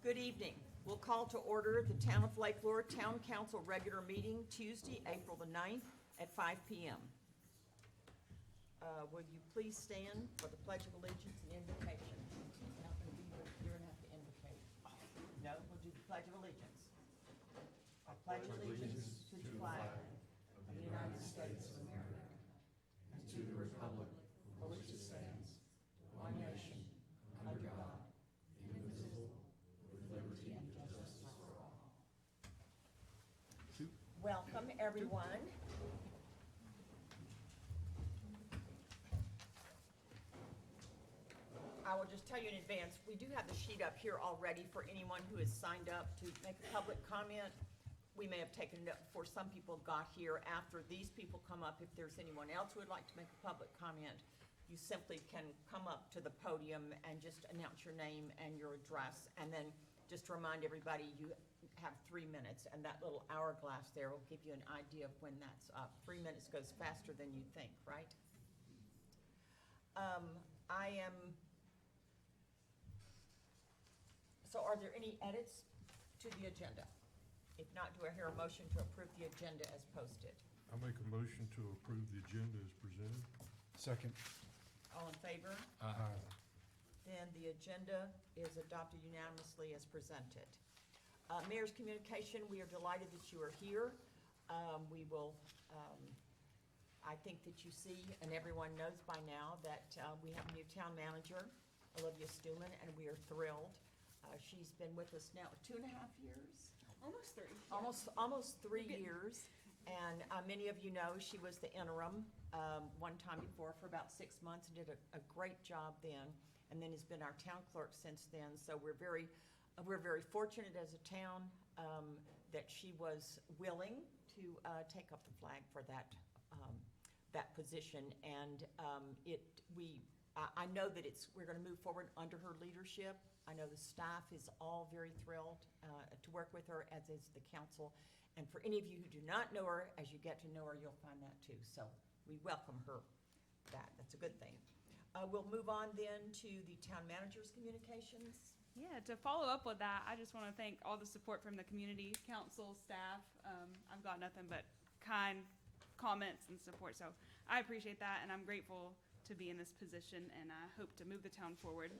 Good evening. We'll call to order the Town of Lake Lure Town Council regular meeting Tuesday, April the 9th at 5 p.m. Will you please stand for the Pledge of Allegiance and invocation? You're not gonna be here. You're gonna have to indicate. No, we'll do the Pledge of Allegiance. I pledge allegiance to the flag of the United States of America and to the republic for which it stands, one nation, under God, indivisible, with liberty and justice for all. Welcome, everyone. I will just tell you in advance, we do have the sheet up here already for anyone who has signed up to make a public comment. We may have taken it up before some people got here. After these people come up, if there's anyone else who would like to make a public comment, you simply can come up to the podium and just announce your name and your address. And then just to remind everybody, you have 3 minutes, and that little hourglass there will give you an idea of when that's up. 3 minutes goes faster than you think, right? So are there any edits to the agenda? If not, do I hear a motion to approve the agenda as posted? I make a motion to approve the agenda as presented. Second. All in favor? Aye. Then the agenda is adopted unanimously as presented. Mayor's communication, we are delighted that you are here. I think that you see, and everyone knows by now, that we have a new town manager, Olivia Stuman, and we are thrilled. She's been with us now 2.5 years? Almost 3. Yeah. Almost 3 years. And many of you know she was the interim one time before for about 6 months and did a great job then, and then has been our town clerk since then. So we're very fortunate as a town that she was willing to take up the flag for that position. And I know that we're going to move forward under her leadership. I know the staff is all very thrilled to work with her, as is the council. And for any of you who do not know her, as you get to know her, you'll find that too. So we welcome her. That's a good thing. We'll move on then to the town manager's communications. Yeah, to follow up with that, I just want to thank all the support from the community council staff. I've got nothing but kind comments and support, so I appreciate that, and I'm grateful to be in this position, and I hope to move the town forward.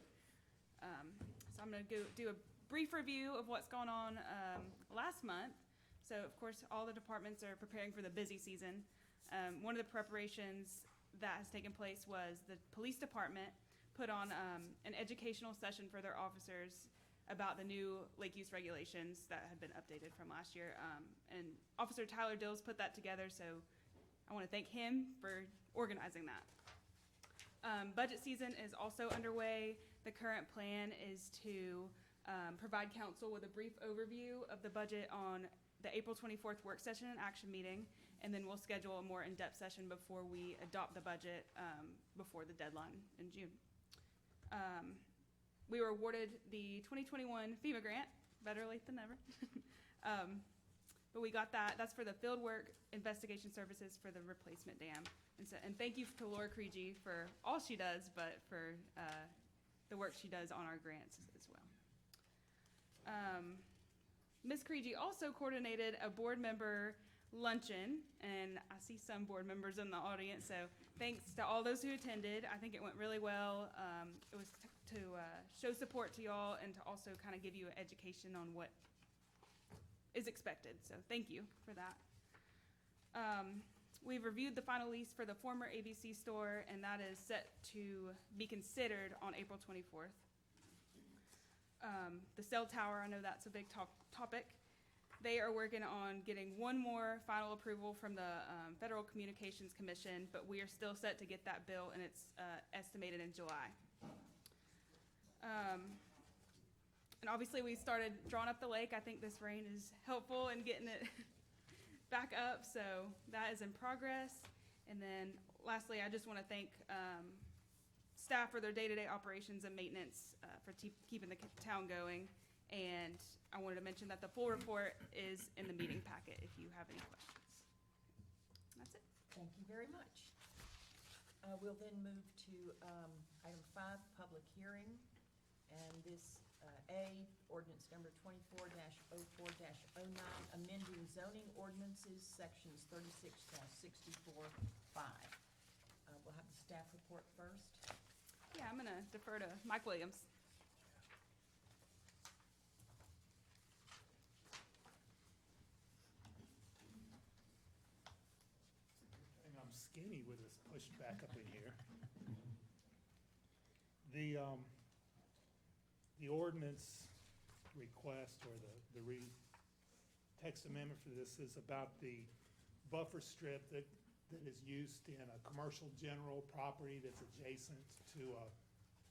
So I'm going to go do a brief review of what's gone on last month. So, of course, all the departments are preparing for the busy season. One of the preparations that has taken place was the police department put on an educational session for their officers about the new lake use regulations that had been updated from last year. And Officer Tyler Dills put that together, so I want to thank him for organizing that. Budget season is also underway. The current plan is to provide council with a brief overview of the budget on the April 24th work session and action meeting, and then we'll schedule a more in-depth session before we adopt the budget before the deadline in June. We were awarded the 2021 FEMA grant, better late than never. But we got that. That's for the fieldwork investigation services for the replacement dam. And thank you to Laura Creegee for all she does, but for the work she does on our grants as well. Ms. Creegee also coordinated a board member luncheon, and I see some board members in the audience, so thanks to all those who attended. I think it went really well. It was to show support to y'all and to also kind of give you an education on what is expected, so thank you for that. We've reviewed the final lease for the former ABC store, and that is set to be considered on April 24th. The cell tower, I know that's a big topic. They are working on getting one more final approval from the Federal Communications Commission, but we are still set to get that bill, and it's estimated in July. And obviously we started drawing up the lake. I think this rain is helpful in getting it back up, so that is in progress. And then lastly, I just want to thank staff for their day-to-day operations and maintenance for keeping the town going. And I wanted to mention that the full report is in the meeting packet if you have any questions. That's it. Thank you very much. We'll then move to item 5, public hearing. And this A, ordinance number 24-04-09, amending zoning ordinances, sections 36-64-5. We'll have the staff report first. Yeah, I'm gonna defer to Mike Williams. And I'm skinny with this pushed back up in here. The ordinance request or the text amendment for this is about the buffer strip that is used in a commercial general property that's adjacent to a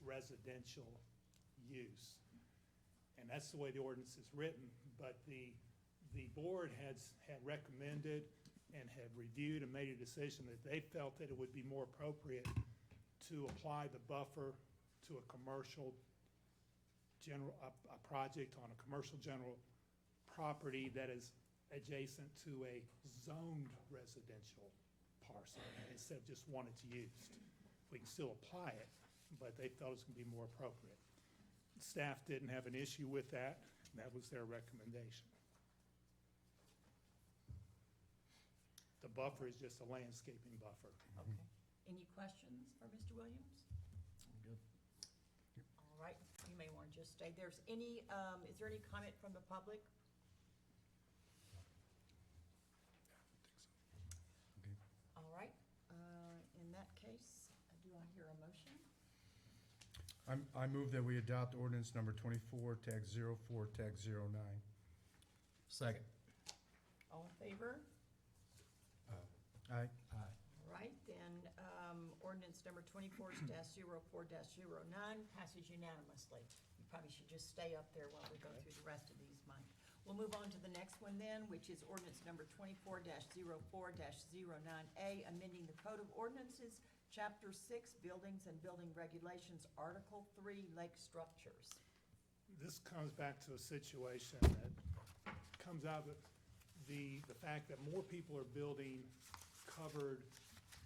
residential use. And that's the way the ordinance is written, but the board had recommended and had reviewed and made a decision that they felt that it would be more appropriate to apply the buffer to a commercial general, a project on a commercial general property that is adjacent to a zoned residential parcel instead of just one that's used. We can still apply it, but they felt it was gonna be more appropriate. Staff didn't have an issue with that, and that was their recommendation. The buffer is just a landscaping buffer. Okay. Any questions for Mr. Williams? Good. All right, you may want to just stay. Is there any comment from the public? Okay. All right, in that case, do I hear a motion? I move that we adopt ordinance number 24-04-09. Second. All in favor? Aye. All right, then, ordinance number 24-04-09 passes unanimously. You probably should just stay up there while we go through the rest of these, Mike. We'll move on to the next one then, which is ordinance number 24-04-09A, amending the Code of Ordinances, Chapter 6, Buildings and Building Regulations, Article 3, Lake Structures. This comes back to a situation that comes out of the fact that more people are building covered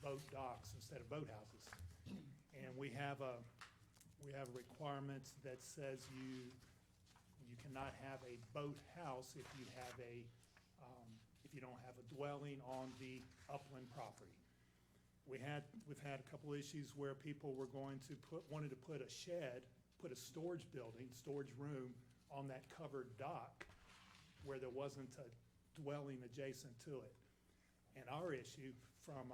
boat docks instead of boathouses. And we have a requirement that says you cannot have a boathouse if you have if you don't have a dwelling on the upland property. We've had a couple issues where people were wanted to put a shed, put a storage room on that covered dock where there wasn't a dwelling adjacent to it. And our issue from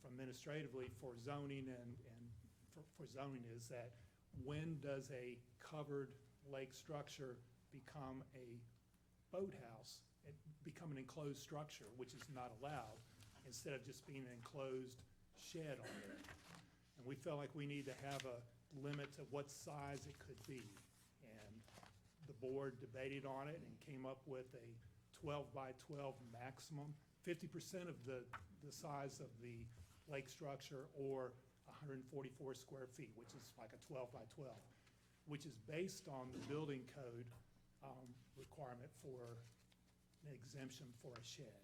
administratively for zoning and for zoning is that when does a covered lake structure become a boathouse? It become an enclosed structure, which is not allowed, instead of just being an enclosed shed on it. And we felt like we need to have a limit to what size it could be. And the board debated on it and came up with a 12 by 12 maximum, 50% of the size of the lake structure, or 144 square feet, which is like a 12 by 12, which is based on the building code requirement for an exemption for a shed.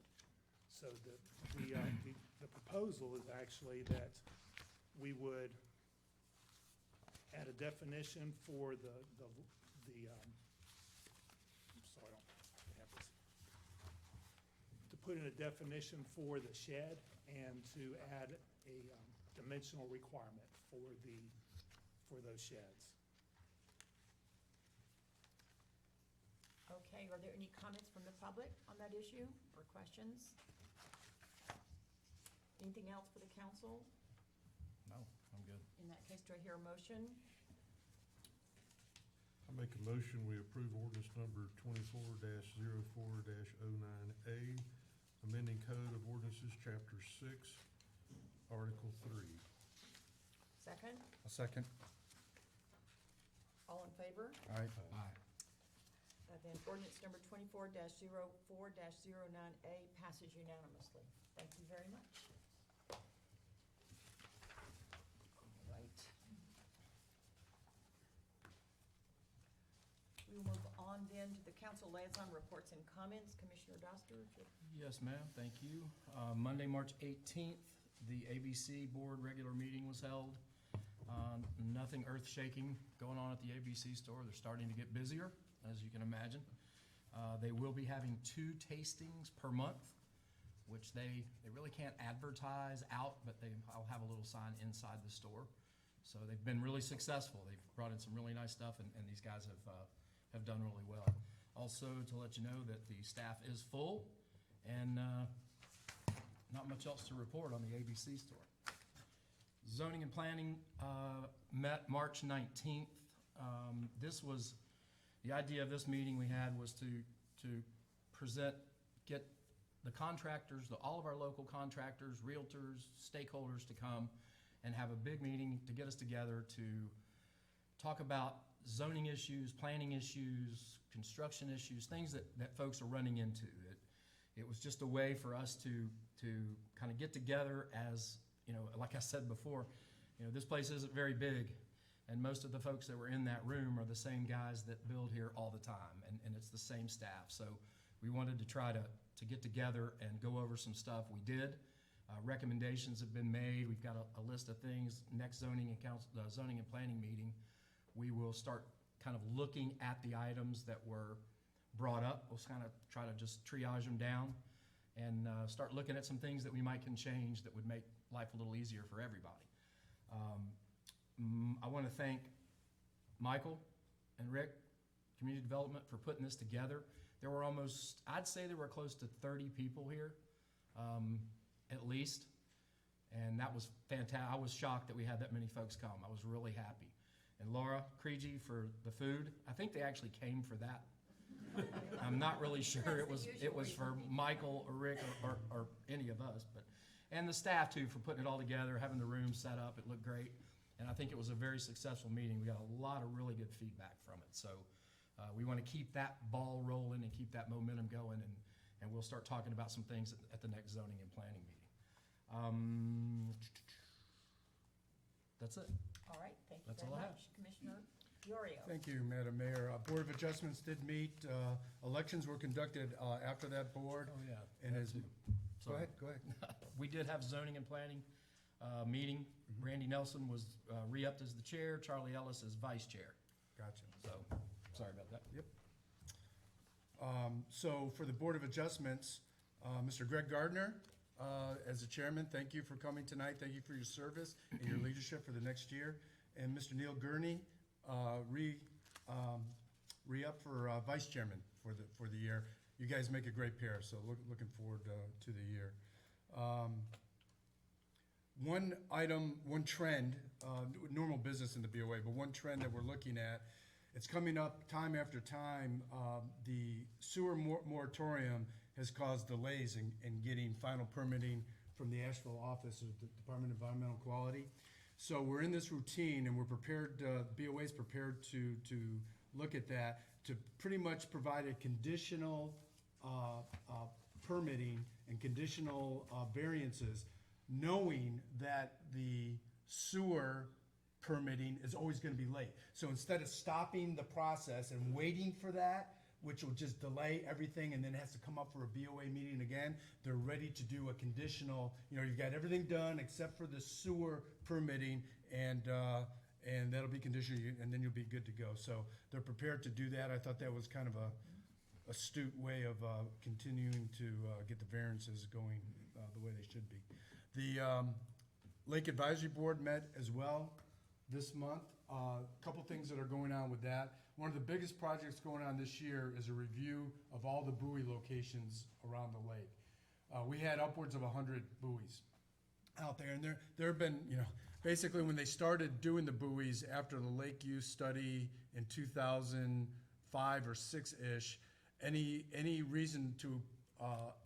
So the proposal is actually that we would add a definition for to put in a definition for the shed and to add a dimensional requirement for those sheds. Okay, are there any comments from the public on that issue or questions? Anything else for the council? No, I'm good. In that case, do I hear a motion? I make a motion, we approve ordinance number 24-04-09A, amending Code of Ordinances, Chapter 6, Article 3. Second? A second. All in favor? Aye. Aye. Then ordinance number 24-04-09A passes unanimously. Thank you very much. All right. We will move on then to the council liaison reports and comments. Commissioner Doster, if you're Yes, ma'am, thank you. Monday, March 18th, the ABC Board regular meeting was held. Nothing earth-shaking going on at the ABC store. They're starting to get busier, as you can imagine. They will be having 2 tastings per month, which they really can't advertise out, but I'll have a little sign inside the store. So they've been really successful. They've brought in some really nice stuff, and these guys have done really well. Also, to let you know that the staff is full, and not much else to report on the ABC store. Zoning and Planning met March 19th. The idea of this meeting we had was to get the contractors, all of our local contractors, realtors, stakeholders to come and have a big meeting to get us together to talk about zoning issues, planning issues, construction issues, things that folks are running into. It was just a way for us to kind of get together as, like I said before, this place isn't very big, and most of the folks that were in that room are the same guys that build here all the time, and it's the same staff. So we wanted to try to get together and go over some stuff. We did. Recommendations have been made. We've got a list of things. Next zoning and planning meeting, we will start kind of looking at the items that were brought up. We'll kind of try to just triage them down and start looking at some things that we might can change that would make life a little easier for everybody. I want to thank Michael and Rick, Community Development, for putting this together. There were I'd say there were close to 30 people here, at least, and that was fantastic. I was shocked that we had that many folks come. I was really happy. And Laura Creegee for the food. I think they actually came for that. I'm not really sure it was for Michael or Rick or any of us, and the staff too for putting it all together, having the room set up. It looked great, and I think it was a very successful meeting. We got a lot of really good feedback from it. So we want to keep that ball rolling and keep that momentum going, and we'll start talking about some things at the next zoning and planning meeting. That's it. All right, thank you That's very all I have. much. Commissioner Diorio. Thank you, Madam Mayor. Board of Adjustments did meet. Elections were conducted after that board. Oh, yeah. And that as, too. go Sorry. ahead. We did have zoning and planning meeting. Randy Nelson was re-upped as the chair, Charlie Ellis as vice chair. Gotcha. So, sorry about that. Yep. So for the Board of Adjustments, Mr. Greg Gardner, as the chairman, thank you for coming tonight. Thank you for your service and your leadership for the next year. And Mr. Neil Gurney, re-up for vice chairman for the year. You guys make a great pair, so looking forward to the year. One trend, normal business in the BOA, but one trend that we're looking at, it's coming up time after time. The sewer moratorium has caused delays in getting final permitting from the Asheville office of the Department of Environmental Quality. So we're in this routine, and we're prepared, BOA is prepared to look at that, to pretty much provide a conditional permitting and conditional variances, knowing that the sewer permitting is always gonna be late. So instead of stopping the process and waiting for that, which will just delay everything and then it has to come up for a BOA meeting again, they're ready to do a conditional, you've got everything done except for the sewer permitting, and that'll be conditional, and then you'll be good to go. So they're prepared to do that. I thought that was kind of a astute way of continuing to get the variances going the way they should be. The Lake Advisory Board met as well this month. A couple things that are going on with that. One of the biggest projects going on this year is a review of all the buoy locations around the lake. We had upwards of 100 buoys out there, and there have been, basically when they started doing the buoys after the lake use study in 2005 or 6-ish, any reason to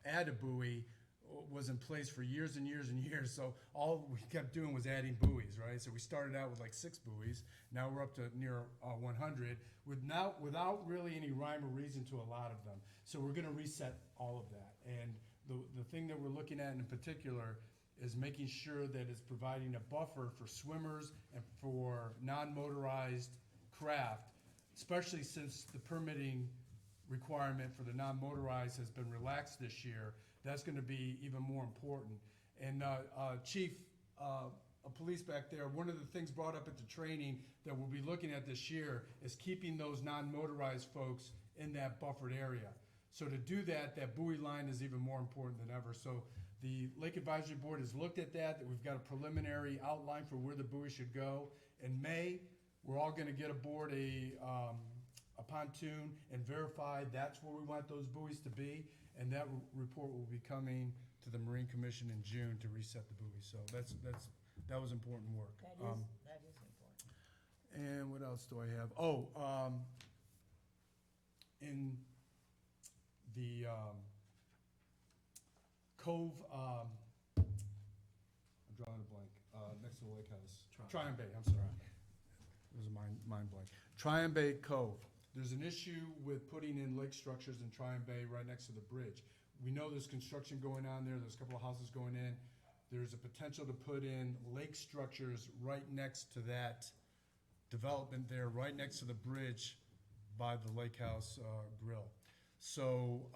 add a buoy was in place for years and years and years. So all we kept doing was adding buoys, right? So we started out with like 6 buoys. Now we're up to near 100 without really any rhyme or reason to a lot of them. So we're gonna reset all of that. And the thing that we're looking at in particular is making sure that it's providing a buffer for swimmers and for non-motorized craft, especially since the permitting requirement for the non-motorized has been relaxed this year. That's going to be even more important. And Chief police back there. One of the things brought up at the training that we'll be looking at this year is keeping those non-motorized folks in that buffered area. So to do that, that buoy line is even more important than ever. So the Lake Advisory Board has looked at that we've got a preliminary outline for where the buoy should go. In May, we're all gonna get aboard a pontoon and verify that's where we want those buoys to be. And that report will be coming to the Marine Commission in June to reset the buoy. So that was important work. That is important. And what else do I have? In the Cove, I'm drawing a blank, next to the lake house. Tryon Bay, I'm sorry. It was a mind blank. Tryon Bay Cove. There's an issue with putting in lake structures in Tryon Bay right next to the bridge. We know there's construction going on there. There's a couple of houses going in. There's a potential to put in lake structures right next to that development there, right next to the bridge by the Lake House Grill. So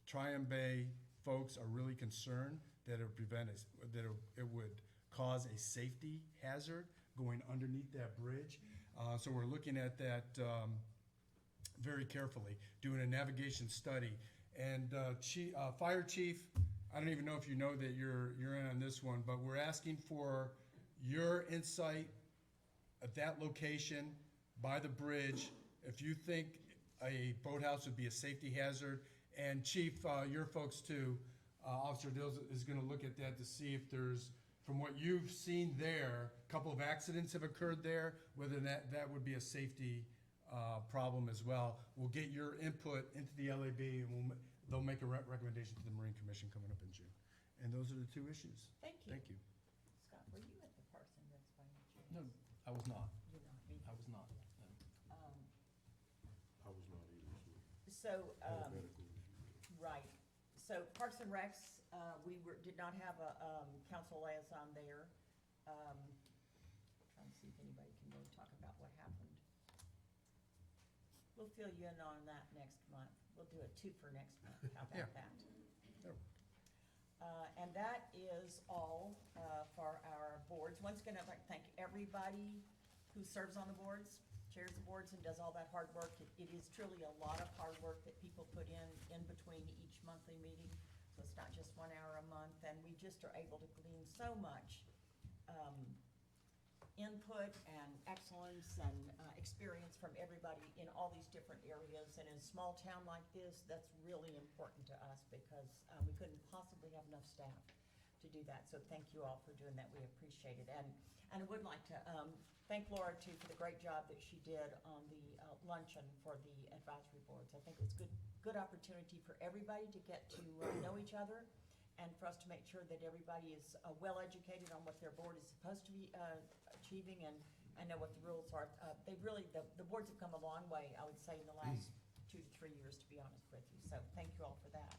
Tryon Bay folks are really concerned that it would prevent us, that it would cause a safety hazard going underneath that bridge. So we're looking at that very carefully, doing a navigation study. And Fire Chief, I don't even know if you know that you're in on this one, but we're asking for your insight at that location by the bridge. If you think a boathouse would be a safety hazard, and Chief, your folks too, Officer Dills is gonna look at that to see if there's, from what you've seen there, a couple of accidents have occurred there, whether that would be a safety problem as well. We'll get your input into the LAB, and they'll make a recommendation to the Marine Commission coming up in June. And those are the two issues. Thank you. Thank you. Scott, were you at the Parson Rec by any chance? No, I was not. You're not, me. I was not. I was not either, So, had a medical issue. right, so Parks and Recs, did not have a, council liaison there. Trying to see if anybody can really talk about what happened. We'll fill you in on that next month. We'll do a 2 for next month. How Yeah. about that? Sure. And that is all, for our boards. Once again, I'd like to thank everybody who serves on the boards, chairs the boards, and does all that hard work. It is truly a lot of hard work that people put in between each monthly meeting. So it's not just 1 hour a month, and we just are able to glean so much input and excellence and experience from everybody in all these different areas. And in a small town like this, that's really important to us because we couldn't possibly have enough staff to do that. So thank you all for doing that. We appreciate it. And I would like to thank Laura too for the great job that she did on the luncheon for the advisory boards. I think it's good opportunity for everybody to get to know each other and for us to make sure that everybody is well educated on what their board is supposed to be achieving and know what the rules are. The boards have come a long way, I would say, in the last 2 to 3 years, to be honest with you. So thank you all for that.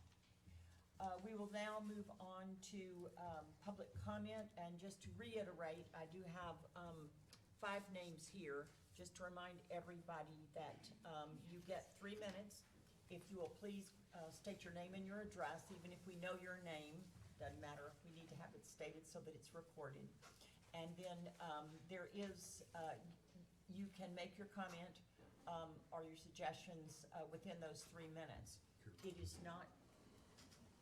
We will now move on to public comment, and just to reiterate, I do have 5 names here, just to remind everybody that you get 3 minutes. If you will please state your name and your address, even if we know your name, doesn't matter if we need to have it stated so that it's recorded. And then there is, you can make your comment or your suggestions within those 3 minutes. It is not,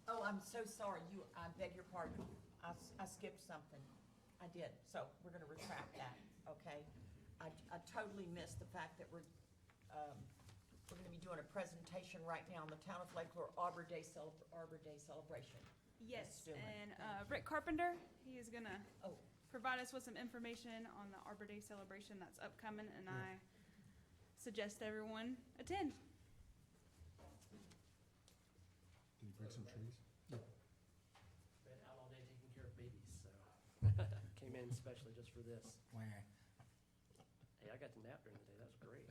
oh, I'm so sorry, I beg your pardon, I skipped something. I did, so we're gonna retract that, okay? I totally missed the fact that we're gonna be doing a presentation right now on the Town of Lake Lure Arbor Day celebration. Yes, Let's do it. and Rick Carpenter, he is gonna Oh, provide us with some information on the Arbor Day celebration that's upcoming, and I suggest everyone attend. Did you break some trees? Been out all day taking care of babies, so came in especially just for this. Hey, I got to nap during the day, that's great.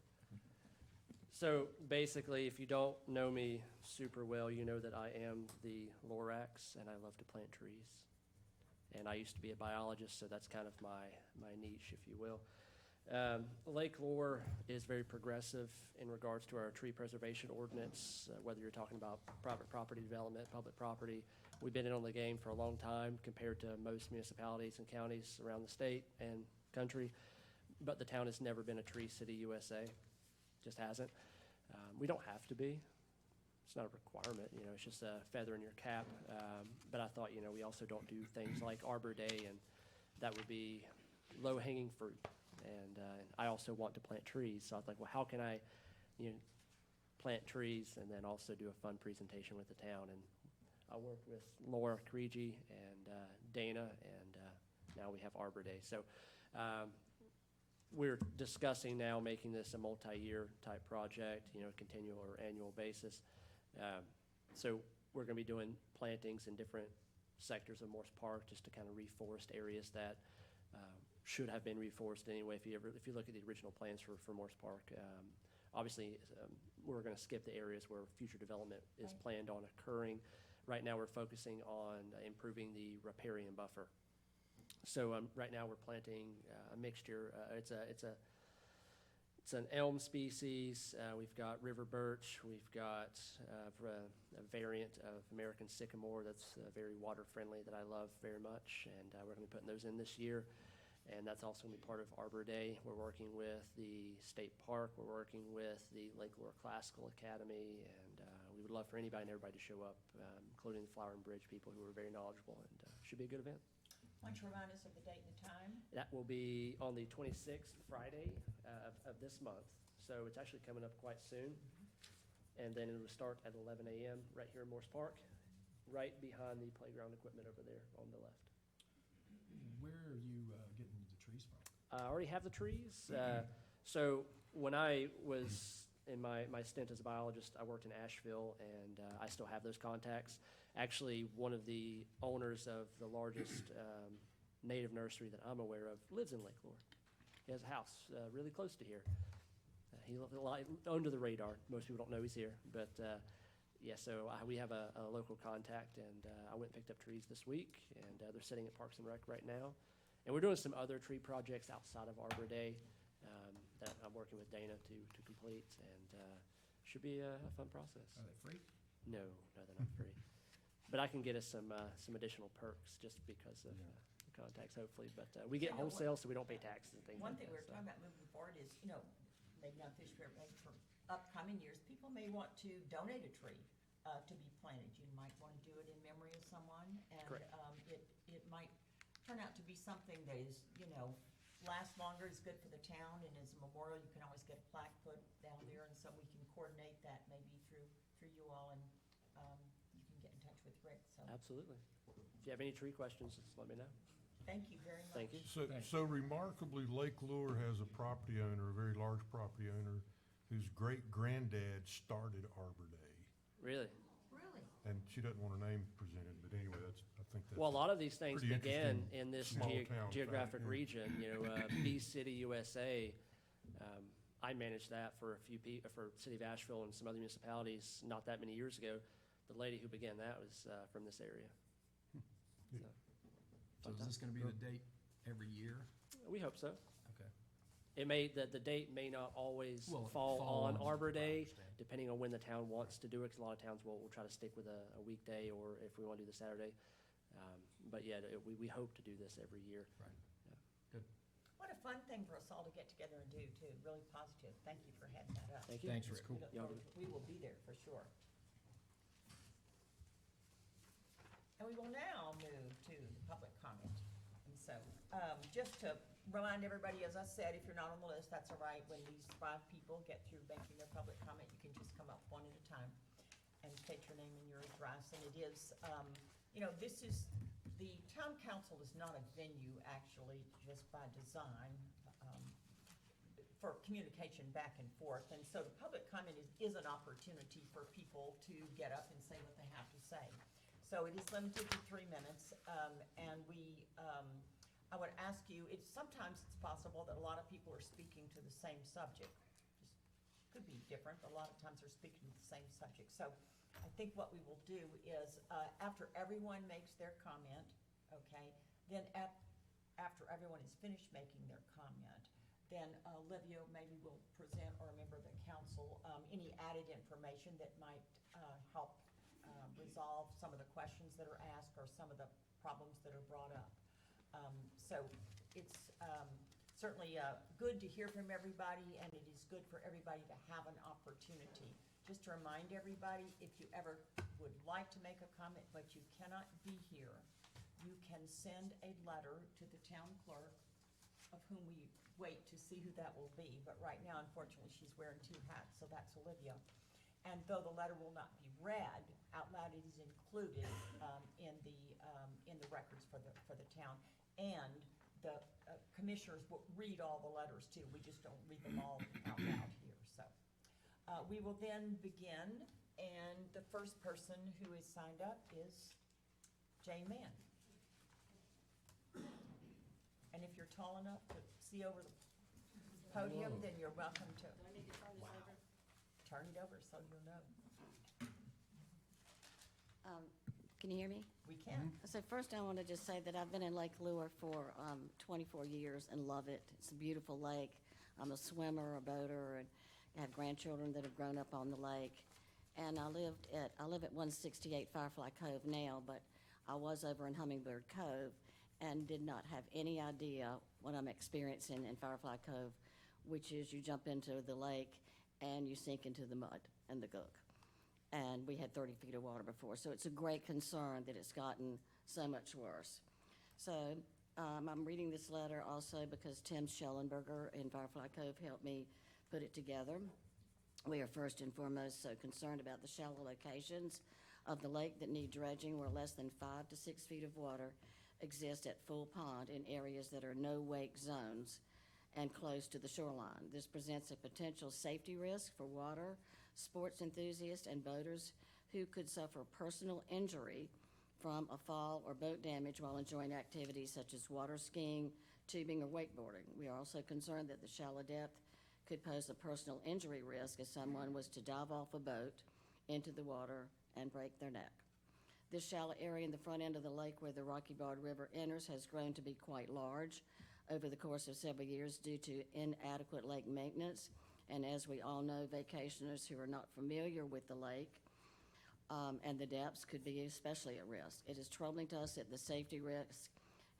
So basically, if you don't know me super well, you know that I am the Lorax and I love to plant trees. And I used to be a biologist, so that's kind of my niche, if you will. Lake Lore is very progressive in regards to our tree preservation ordinance, whether you're talking about private property development, public property. We've been in on the game for a long time compared to most municipalities and counties around the state and country, but the town has never been a Tree City USA, just hasn't. We don't have to be. It's not a requirement, you know, it's just a feather in your cap. But I thought, you know, we also don't do things like Arbor Day, and that would be low-hanging fruit. And I also want to plant trees, so I was like, well, how can I, you know, plant trees and then also do a fun presentation with the town? And I worked with Laura Carigi and Dana, and now we have Arbor Day. So we're discussing now making this a multi-year type project, you know, continual or annual basis. So we're gonna be doing plantings in different sectors of Morse Park just to kind of reforest areas that should have been reforested anyway. If you look at the original plans for Morse Park, obviously we're gonna skip the areas where future development is Right. planned on occurring. Right now, we're focusing on improving the riparian buffer. So right now, we're planting a mixture. It's an elm species. We've got river birch. We've got a variant of American sycamore that's very water friendly that I love very much, and we're going to be putting those in this year. And that's also going to be part of Arbor Day. We're working with the state park. We're working with the Lake Lore Classical Academy, and we would love for anybody and everybody to show up, including the Flower and Bridge people who are very knowledgeable, and should be a good event. Why don't you remind us of the date and the time? That will be on the 26th, Friday of this month. So it's actually coming up quite soon. And then it will start at 11 a.m. right here in Morse Park, right behind the playground equipment over there on the left. Where are you getting the trees from? I already have the trees. So when I was in my stint as a biologist, I worked in Asheville, and I still have those contacts. Actually, one of the owners of the largest native nursery that I'm aware of lives in Lake Lore. He has a house really close to here. He lives a lot under the radar. Most people don't know he's here, but yeah. So we have a local contact, and I went and picked up trees this week, and they're sitting at Parks and Rec right now. And we're doing some other tree projects outside of Arbor Day that I'm working with Dana to complete, and should be a fun process. Are they free? No, they're not free. But I can get us some additional perks just because of the contacts, hopefully. But we get You know, wholesale, so we don't pay taxes and things One like thing we were that. talking about moving forward is, you know, maybe not this year, maybe for upcoming years, people may want to donate a tree to be planted. You might want to do it in memory of someone, and Correct. it might turn out to be something that is, you know, lasts longer, is good for the town, and as a memorial, you can always get a plaque put down there, and so we can coordinate that maybe through you all, and you can get in touch with Rick, so Absolutely. If you have any tree questions, just let me know. thank you very much. Thank you. So remarkably, Lake Lure has a property owner, a very large property owner, whose great-granddad started Arbor Day. Really? Really? And she doesn't want her name presented, but anyway, I think that's. Well, a lot of these things pretty begin interesting in this small town fact, geographic yeah. region. You know, Bee City USA. I managed that for for City of Asheville and some other municipalities not that many years ago. The lady who began that was from this area. So, So is this gonna be the date every year? we hope so. Okay. It may, the date may not always Well, fall on Arbor I Day, understand. depending on when the town wants to do it, 'cause a lot of towns will try to stick with a weekday, or if we want to do the Saturday. But yeah, we hope to do this every year. Right. Yeah. Good. What a fun thing for us all to get together and do, too. Really positive. Thank you for heading that up. Thank you. Thanks, We Rick. look Y'all forward to- We will be there for sure. And we will now move to the public comment. And so, just to remind everybody, as I said, if you're not on the list, that's all right. When these 5 people get through making their public comment, you can just come up one at a time and state your name and your address. And it is, you know, the town council is not a venue, actually, just by design, for communication back and forth. And so the public comment is an opportunity for people to get up and say what they have to say. So it is limited to 3 minutes, and I would ask you, sometimes it's possible that a lot of people are speaking to the same subject. Just could be different, but a lot of times they're speaking to the same subject. So I think what we will do is, after everyone makes their comment, okay, then after everyone is finished making their comment, then Olivia maybe will present, or a member of the council, any added information that might help resolve some of the questions that are asked or some of the problems that are brought up. So it's certainly good to hear from everybody, and it is good for everybody to have an opportunity. Just to remind everybody, if you ever would like to make a comment but you cannot be here, you can send a letter to the town clerk, of whom we wait to see who that will be. But right now, unfortunately, she's wearing two hats, so that's Olivia. And though the letter will not be read out loud, it is included in the records for the town. And the commissioners will read all the letters too. We just don't read them all out loud here, so. We will then begin, and the first person who is signed up is Jane Mann. And if you're tall enough to see over the podium, then you're welcome to. Do I need to turn this over? Turn it over so you'll know. Can you hear me? We can. So first, I want to just say that I've been in Lake Lure for 24 years and love it. It's a beautiful lake. I'm a swimmer, a boater, and I have grandchildren that have grown up on the lake. And I live at 168 Firefly Cove now, but I was over in Hummingbird Cove and did not have any idea what I'm experiencing in Firefly Cove, which is you jump into the lake and you sink into the mud and the gook. And we had 30 feet of water before, so it's a great concern that it's gotten so much worse. So I'm reading this letter also because Tim Schellenberger in Firefly Cove helped me put it together. We are first and foremost so concerned about the shallow locations of the lake that need dredging, where less than 5 to 6 feet of water exist at full pond in areas that are no wake zones and close to the shoreline. This presents a potential safety risk for water sports enthusiasts and boaters who could suffer personal injury from a fall or boat damage while enjoying activities such as water skiing, tubing, or wakeboarding. We are also concerned that the shallow depth could pose a personal injury risk if someone was to dive off a boat into the water and break their neck. This shallow area in the front end of the lake where the Rocky Bard River enters has grown to be quite large over the course of several years due to inadequate lake maintenance. And as we all know, vacationers who are not familiar with the lake and the depths could be especially at risk. It is troubling to us that the safety risk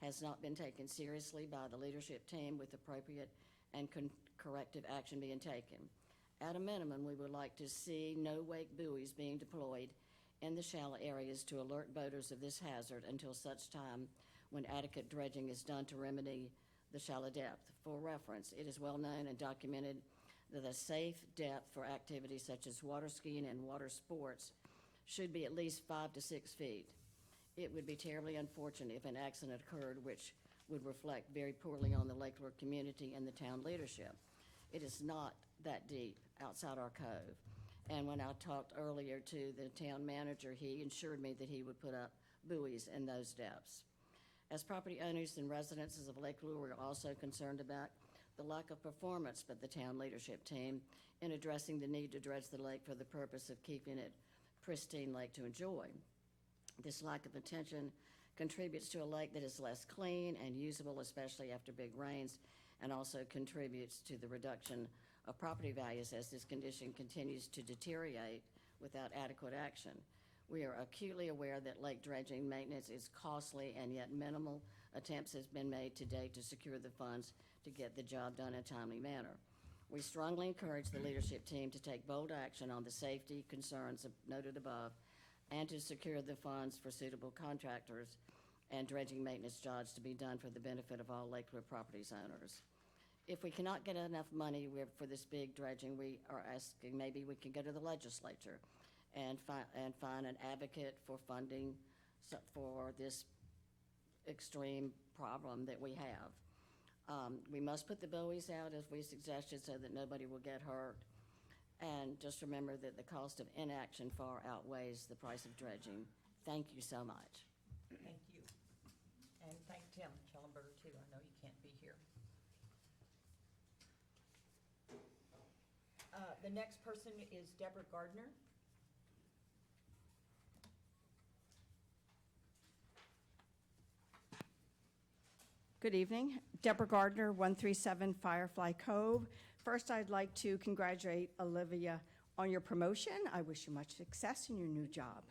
has not been taken seriously by the leadership team with appropriate and corrective action being taken. At a minimum, we would like to see no-wake buoys being deployed in the shallow areas to alert boaters of this hazard until such time when adequate dredging is done to remedy the shallow depth. For reference, it is well known and documented that a safe depth for activities such as water skiing and water sports should be at least 5 to 6 feet. It would be terribly unfortunate if an accident occurred, which would reflect very poorly on the Lake Lure community and the town leadership. It is not that deep outside our cove. And when I talked earlier to the town manager, he assured me that he would put up buoys in those depths. As property owners and residents of Lake Lure, we're also concerned about the lack of performance by the town leadership team in addressing the need to dredge the lake for the purpose of keeping it pristine lake to enjoy. This lack of attention contributes to a lake that is less clean and usable, especially after big rains, and also contributes to the reduction of property values as this condition continues to deteriorate without adequate action. We are acutely aware that lake dredging maintenance is costly, and yet minimal attempts has been made to date to secure the funds to get the job done in a timely manner. We strongly encourage the leadership team to take bold action on the safety concerns noted above and to secure the funds for suitable contractors and dredging maintenance jobs to be done for the benefit of all Lake Lure properties owners. If we cannot get enough money for this big dredging, we are asking maybe we can go to the legislature and find an advocate for funding for this extreme problem that we have. We must put the buoys out as we suggested so that nobody will get hurt. And just remember that the cost of inaction far outweighs the price of dredging. Thank you so much. Thank you. And thank Tim Schellenberger too. I know you can't be here. The next person is Deborah Gardner. Good evening. Deborah Gardner, 137 Firefly Cove. First, I'd like to congratulate Olivia on your promotion. I wish you much success in your new job.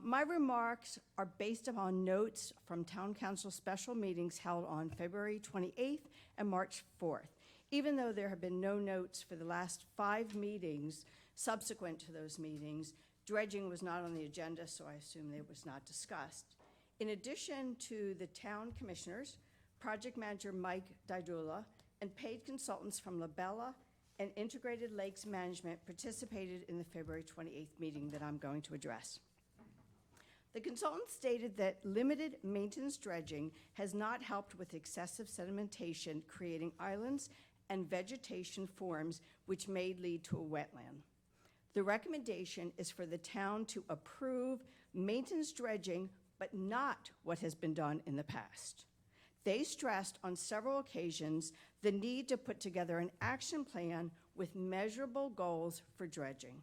My remarks are based upon notes from Town Council special meetings held on February 28th and March 4th. Even though there have been no notes for the last 5 meetings subsequent to those meetings, dredging was not on the agenda, so I assume it was not discussed. In addition to the town commissioners, project manager Mike Didula, and paid consultants from Labella and Integrated Lakes Management participated in the February 28th meeting that I'm going to address. The consultant stated that limited maintenance dredging has not helped with excessive sedimentation, creating islands and vegetation forms which may lead to a wetland. The recommendation is for the town to approve maintenance dredging, but not what has been done in the past. They stressed on several occasions the need to put together an action plan with measurable goals for dredging.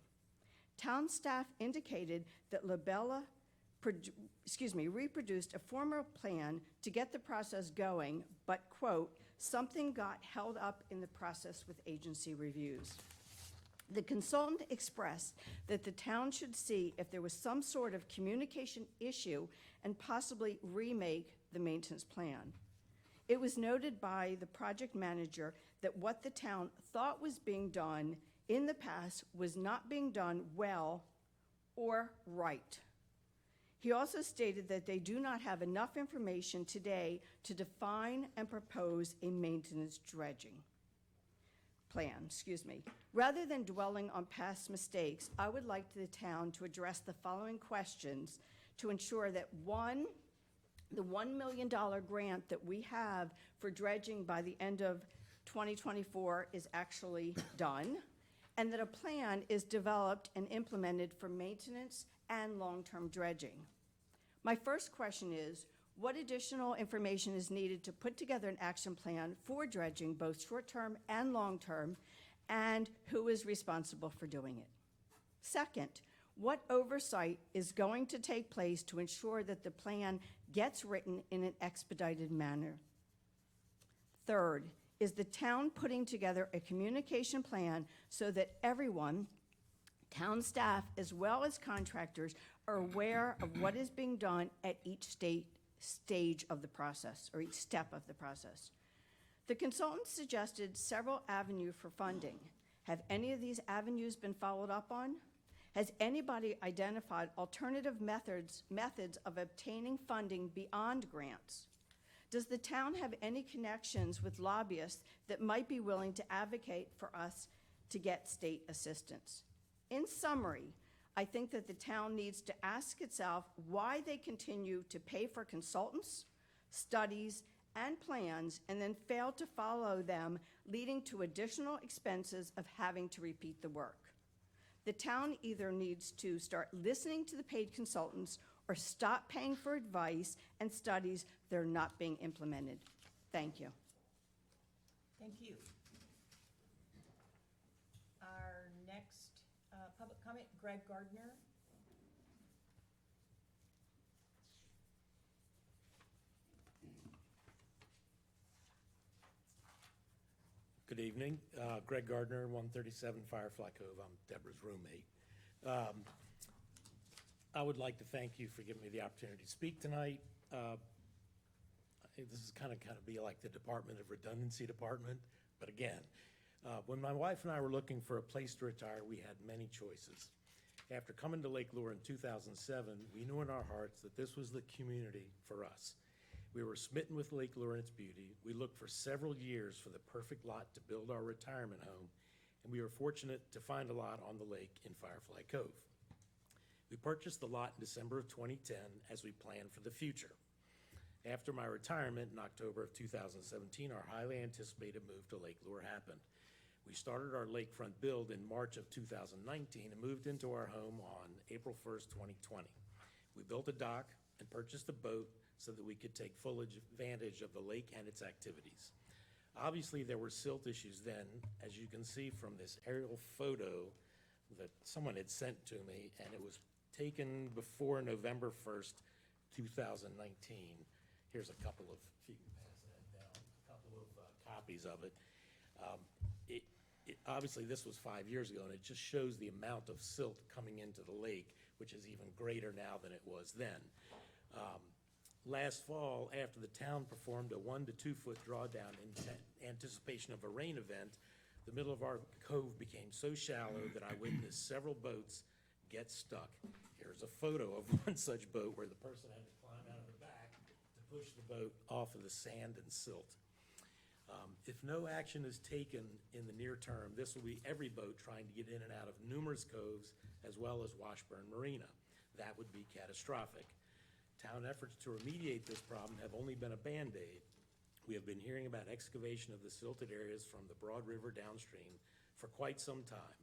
Town staff indicated that Labella reproduced a former plan to get the process going, but, quote, something got held up in the process with agency reviews. The consultant expressed that the town should see if there was some sort of communication issue and possibly remake the maintenance plan. It was noted by the project manager that what the town thought was being done in the past was not being done well or right. He also stated that they do not have enough information today to define and propose a maintenance dredging plan. Rather than dwelling on past mistakes, I would like the town to address the following questions to ensure that, one, the $1 million grant that we have for dredging by the end of 2024 is actually done, and that a plan is developed and implemented for maintenance and long-term dredging. My first question is, what additional information is needed to put together an action plan for dredging, both short-term and long-term, and who is responsible for doing it? Second, what oversight is going to take place to ensure that the plan gets written in an expedited manner? Third, is the town putting together a communication plan so that everyone, town staff as well as contractors, are aware of what is being done at each stage of the process, or each step of the process? The consultant suggested several avenues for funding. Have any of these avenues been followed up on? Has anybody identified alternative methods of obtaining funding beyond grants? Does the town have any connections with lobbyists that might be willing to advocate for us to get state assistance? In summary, I think that the town needs to ask itself why they continue to pay for consultants, studies, and plans, and then fail to follow them, leading to additional expenses of having to repeat the work. The town either needs to start listening to the paid consultants or stop paying for advice and studies that are not being implemented. Thank you. Thank you. Our next public comment, Greg Gardner. Good evening. Greg Gardner, 137 Firefly Cove. I'm Deborah's roommate. I would like to thank you for giving me the opportunity to speak tonight. This is kind of be like the Department of Redundancy Department, but again, when my wife and I were looking for a place to retire, we had many choices. After coming to Lake Lure in 2007, we knew in our hearts that this was the community for us. We were smitten with Lake Lure and its beauty. We looked for several years for the perfect lot to build our retirement home, and we were fortunate to find a lot on the lake in Firefly Cove. We purchased the lot in December of 2010 as we planned for the future. After my retirement in October of 2017, our highly anticipated move to Lake Lure happened. We started our lakefront build in March of 2019 and moved into our home on April 1st, 2020. We built a dock and purchased a boat so that we could take full advantage of the lake and its activities. Obviously, there were silt issues then, as you can see from this aerial photo that someone had sent to me, and it was taken before November 1st, 2019. Here's a couple of, if you can pass that. copies of it. Obviously, this was 5 years ago, and it just shows the amount of silt coming into the lake, which is even greater now than it was then. Last fall, after the town performed a 1 to 2 foot drawdown in anticipation of a rain event, the middle of our cove became so shallow that I witnessed several boats get stuck. Here's a photo of one such boat where the person had to climb out of the back to push the boat off of the sand and silt. If no action is taken in the near term, this will be every boat trying to get in and out of numerous coves as well as Washburn Marina. That would be catastrophic. Town efforts to remediate this problem have only been a Band-Aid. We have been hearing about excavation of the silted areas from the Broad River downstream for quite some time.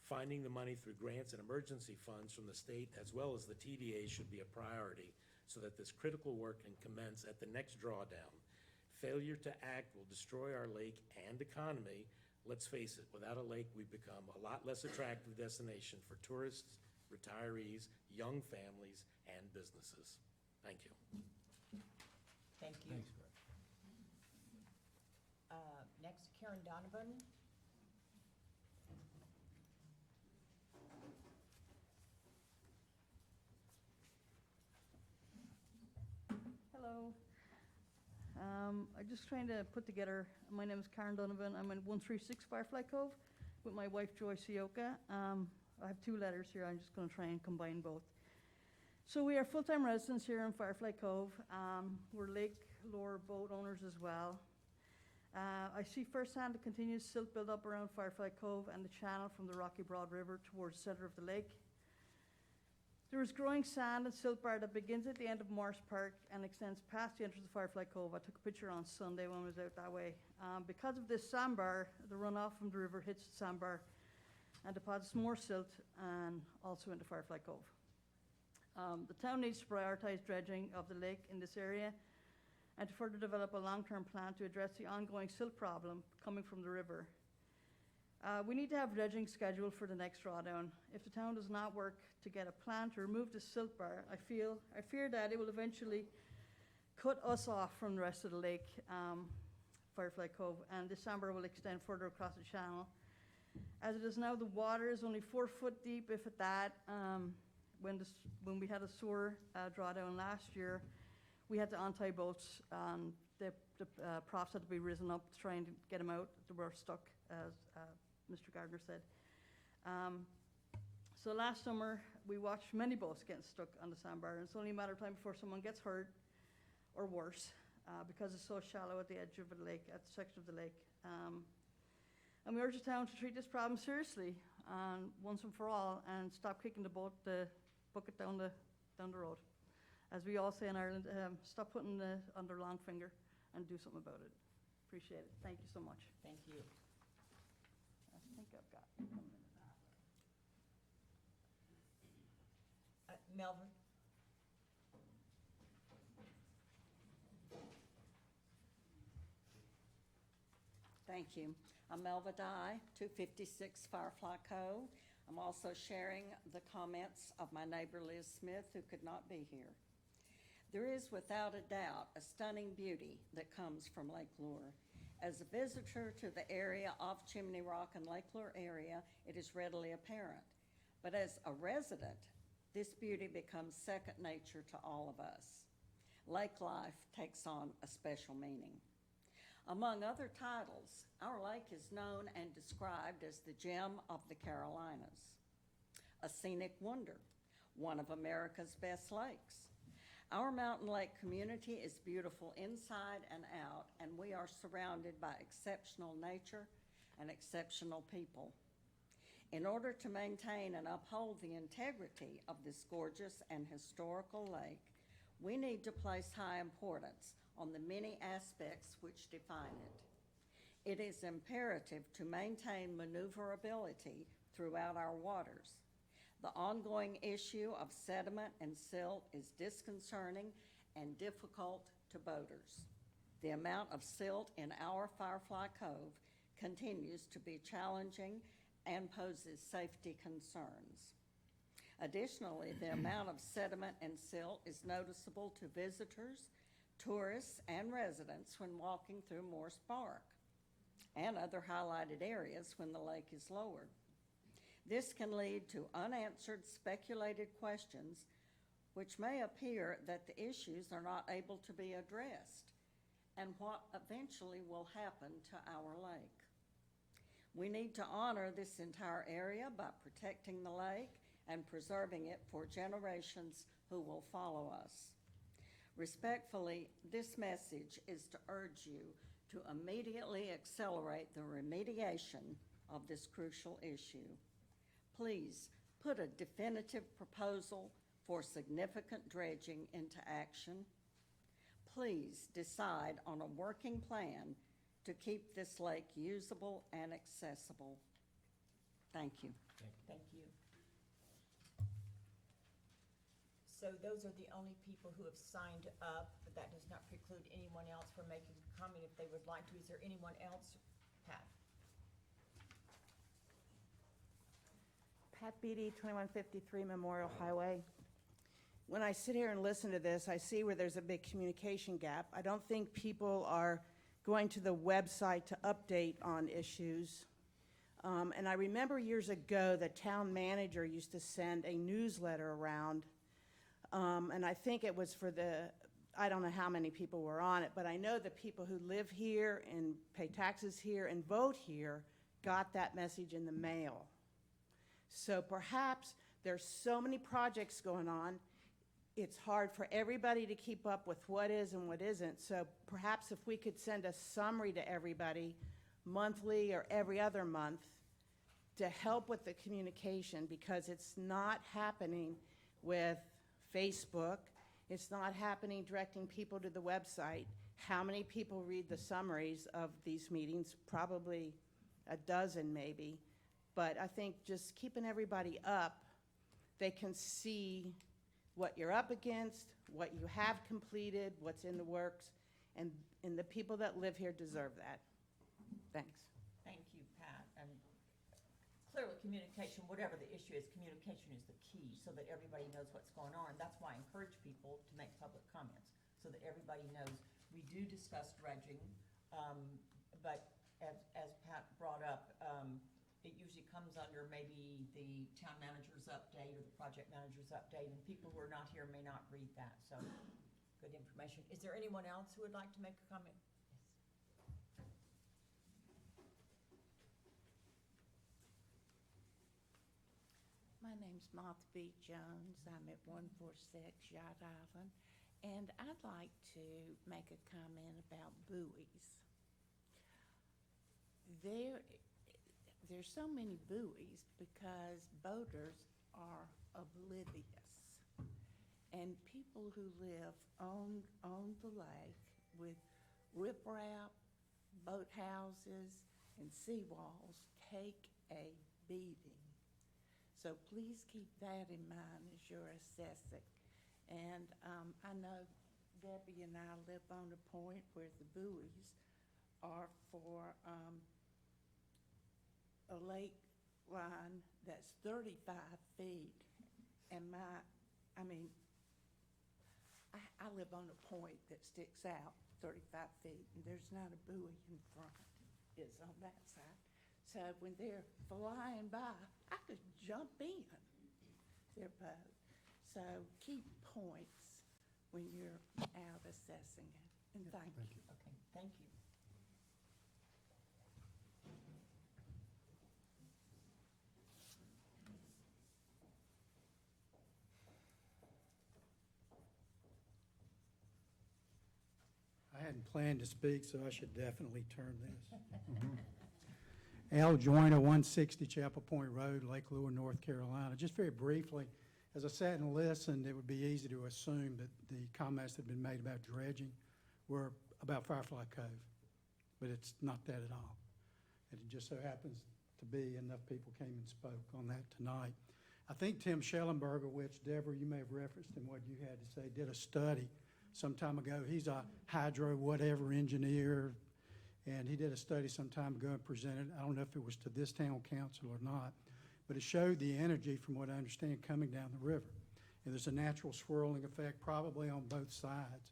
Finding the money through grants and emergency funds from the state as well as the TDA should be a priority so that this critical work can commence at the next drawdown. Failure to act will destroy our lake and economy. Let's face it, without a lake, we've become a lot less attractive destination for tourists, retirees, young families, and businesses. Thank you. Thank you. Thanks, Greg. Next, Karen Donovan. Hello. I'm just trying to put together, my name is Karen Donovan. I'm in 136 Firefly Cove with my wife Joyce Sioka. I have 2 letters here. I'm just going to try and combine both. So we are full-time residents here in Firefly Cove. We're Lake Lure boat owners as well. I see firsthand the continuous silt buildup around Firefly Cove and the channel from the Rocky Broad River towards the center of the lake. There is growing sand and silt bar that begins at the end of Morris Park and extends past the entrance of Firefly Cove. I took a picture on Sunday when I was out that way. Because of this sandbar, the runoff from the river hits the sandbar and deposits more silt and also into Firefly Cove. The town needs to prioritize dredging of the lake in this area and to further develop a long-term plan to address the ongoing silt problem coming from the river. We need to have dredging scheduled for the next drawdown. If the town does not work to get a plan to remove the silt bar, I fear that it will eventually cut us off from the rest of the lake, Firefly Cove, and this sandbar will extend further across the channel. As it is now, the water is only 4 foot deep, if at that. When we had a sewer drawdown last year, we had to untie boats. The props had to be risen up to try and get them out. They were stuck, as Mr. Gardner said. So last summer, we watched many boats getting stuck on the sandbar, and it's only a matter of time before someone gets hurt or worse because it's so shallow at the edge of the lake, at the section of the lake. And we urge the town to treat this problem seriously once and for all and stop kicking the bucket down the road. As we all say in Ireland, stop putting the under long finger and do something about it. Appreciate it. Thank you so much. Thank you. I think I've got 1 minute. Melvin? Thank you. I'm Melva Dye, 256 Firefly Cove. I'm also sharing the comments of my neighbor Liz Smith, who could not be here. There is without a doubt a stunning beauty that comes from Lake Lure. As a visitor to the area off Chimney Rock and Lake Lure area, it is readily apparent. But as a resident, this beauty becomes second nature to all of us. Lake life takes on a special meaning. Among other titles, our lake is known and described as the gem of the Carolinas, a scenic wonder, one of America's best lakes. Our mountain lake community is beautiful inside and out, and we are surrounded by exceptional nature and exceptional people. In order to maintain and uphold the integrity of this gorgeous and historical lake, we need to place high importance on the many aspects which define it. It is imperative to maintain maneuverability throughout our waters. The ongoing issue of sediment and silt is disconcerting and difficult to boaters. The amount of silt in our Firefly Cove continues to be challenging and poses safety concerns. Additionally, the amount of sediment and silt is noticeable to visitors, tourists, and residents when walking through Morse Park. and other highlighted areas when the lake is lowered. This can lead to unanswered speculated questions, which may appear that the issues are not able to be addressed, and what eventually will happen to our lake. We need to honor this entire area by protecting the lake and preserving it for generations who will follow us. Respectfully, this message is to urge you to immediately accelerate the remediation of this crucial issue. Please put a definitive proposal for significant dredging into action. Please decide on a working plan to keep this lake usable and accessible. Thank you. Thank you. So those are the only people who have signed up, but that does not preclude anyone else from making a comment if they would like to. Is there anyone else? Pat? Pat Beatty, 2153 Memorial Highway. When I sit here and listen to this, I see where there's a big communication gap. I don't think people are going to the website to update on issues. And I remember years ago, the town manager used to send a newsletter around, and I think it was for I don't know how many people were on it, but I know the people who live here and pay taxes here and vote here got that message in the mail. So perhaps there's so many projects going on, it's hard for everybody to keep up with what is and what isn't. So perhaps if we could send a summary to everybody monthly or every other month to help with the communication, because it's not happening with Facebook. It's not happening directing people to the website. How many people read the summaries of these meetings? Probably a dozen maybe. But I think just keeping everybody up, they can see what you're up against, what you have completed, what's in the works, and the people that live here deserve that. Thanks. Thank you, Pat. And clearly, communication, whatever the issue is, communication is the key so that everybody knows what's going on. And that's why I encourage people to make public comments so that everybody knows. We do discuss dredging, but as Pat brought up, it usually comes under maybe the town manager's update or the project manager's update, and people who are not here may not read that, so good information. Is there anyone else who would like to make a comment? Yes. My name's Martha B. Jones. I'm at 146 Yacht Island, and I'd like to make a comment about buoys. There's so many buoys because boaters are oblivious. And people who live on the lake with riprap, boathouses, and seawalls take a beating. So please keep that in mind as you're assessing. And I know Debbie and I live on a point where the buoys are for a lake line that's 35 feet, and I live on a point that sticks out 35 feet, and there's not a buoy in front, it's on that side. So when they're flying by, I could jump in their boat. So keep points when you're out assessing it, and thank you. Okay, thank you. I hadn't planned to speak, so I should definitely turn this. Al Joyner, 160 Chapel Point Road, Lake Lure, North Carolina. Just very briefly, as I sat and listened, it would be easy to assume that the comments that have been made about dredging were about Firefly Cove, but it's not that at all. And it just so happens to be enough people came and spoke on that tonight. I think Tim Schellenberger, which Deborah, you may have referenced in what you had to say, did a study some time ago. He's a hydro whatever engineer, and he did a study some time ago and presented, I don't know if it was to this town council or not, but it showed the energy, from what I understand, coming down the river. And there's a natural swirling effect probably on both sides.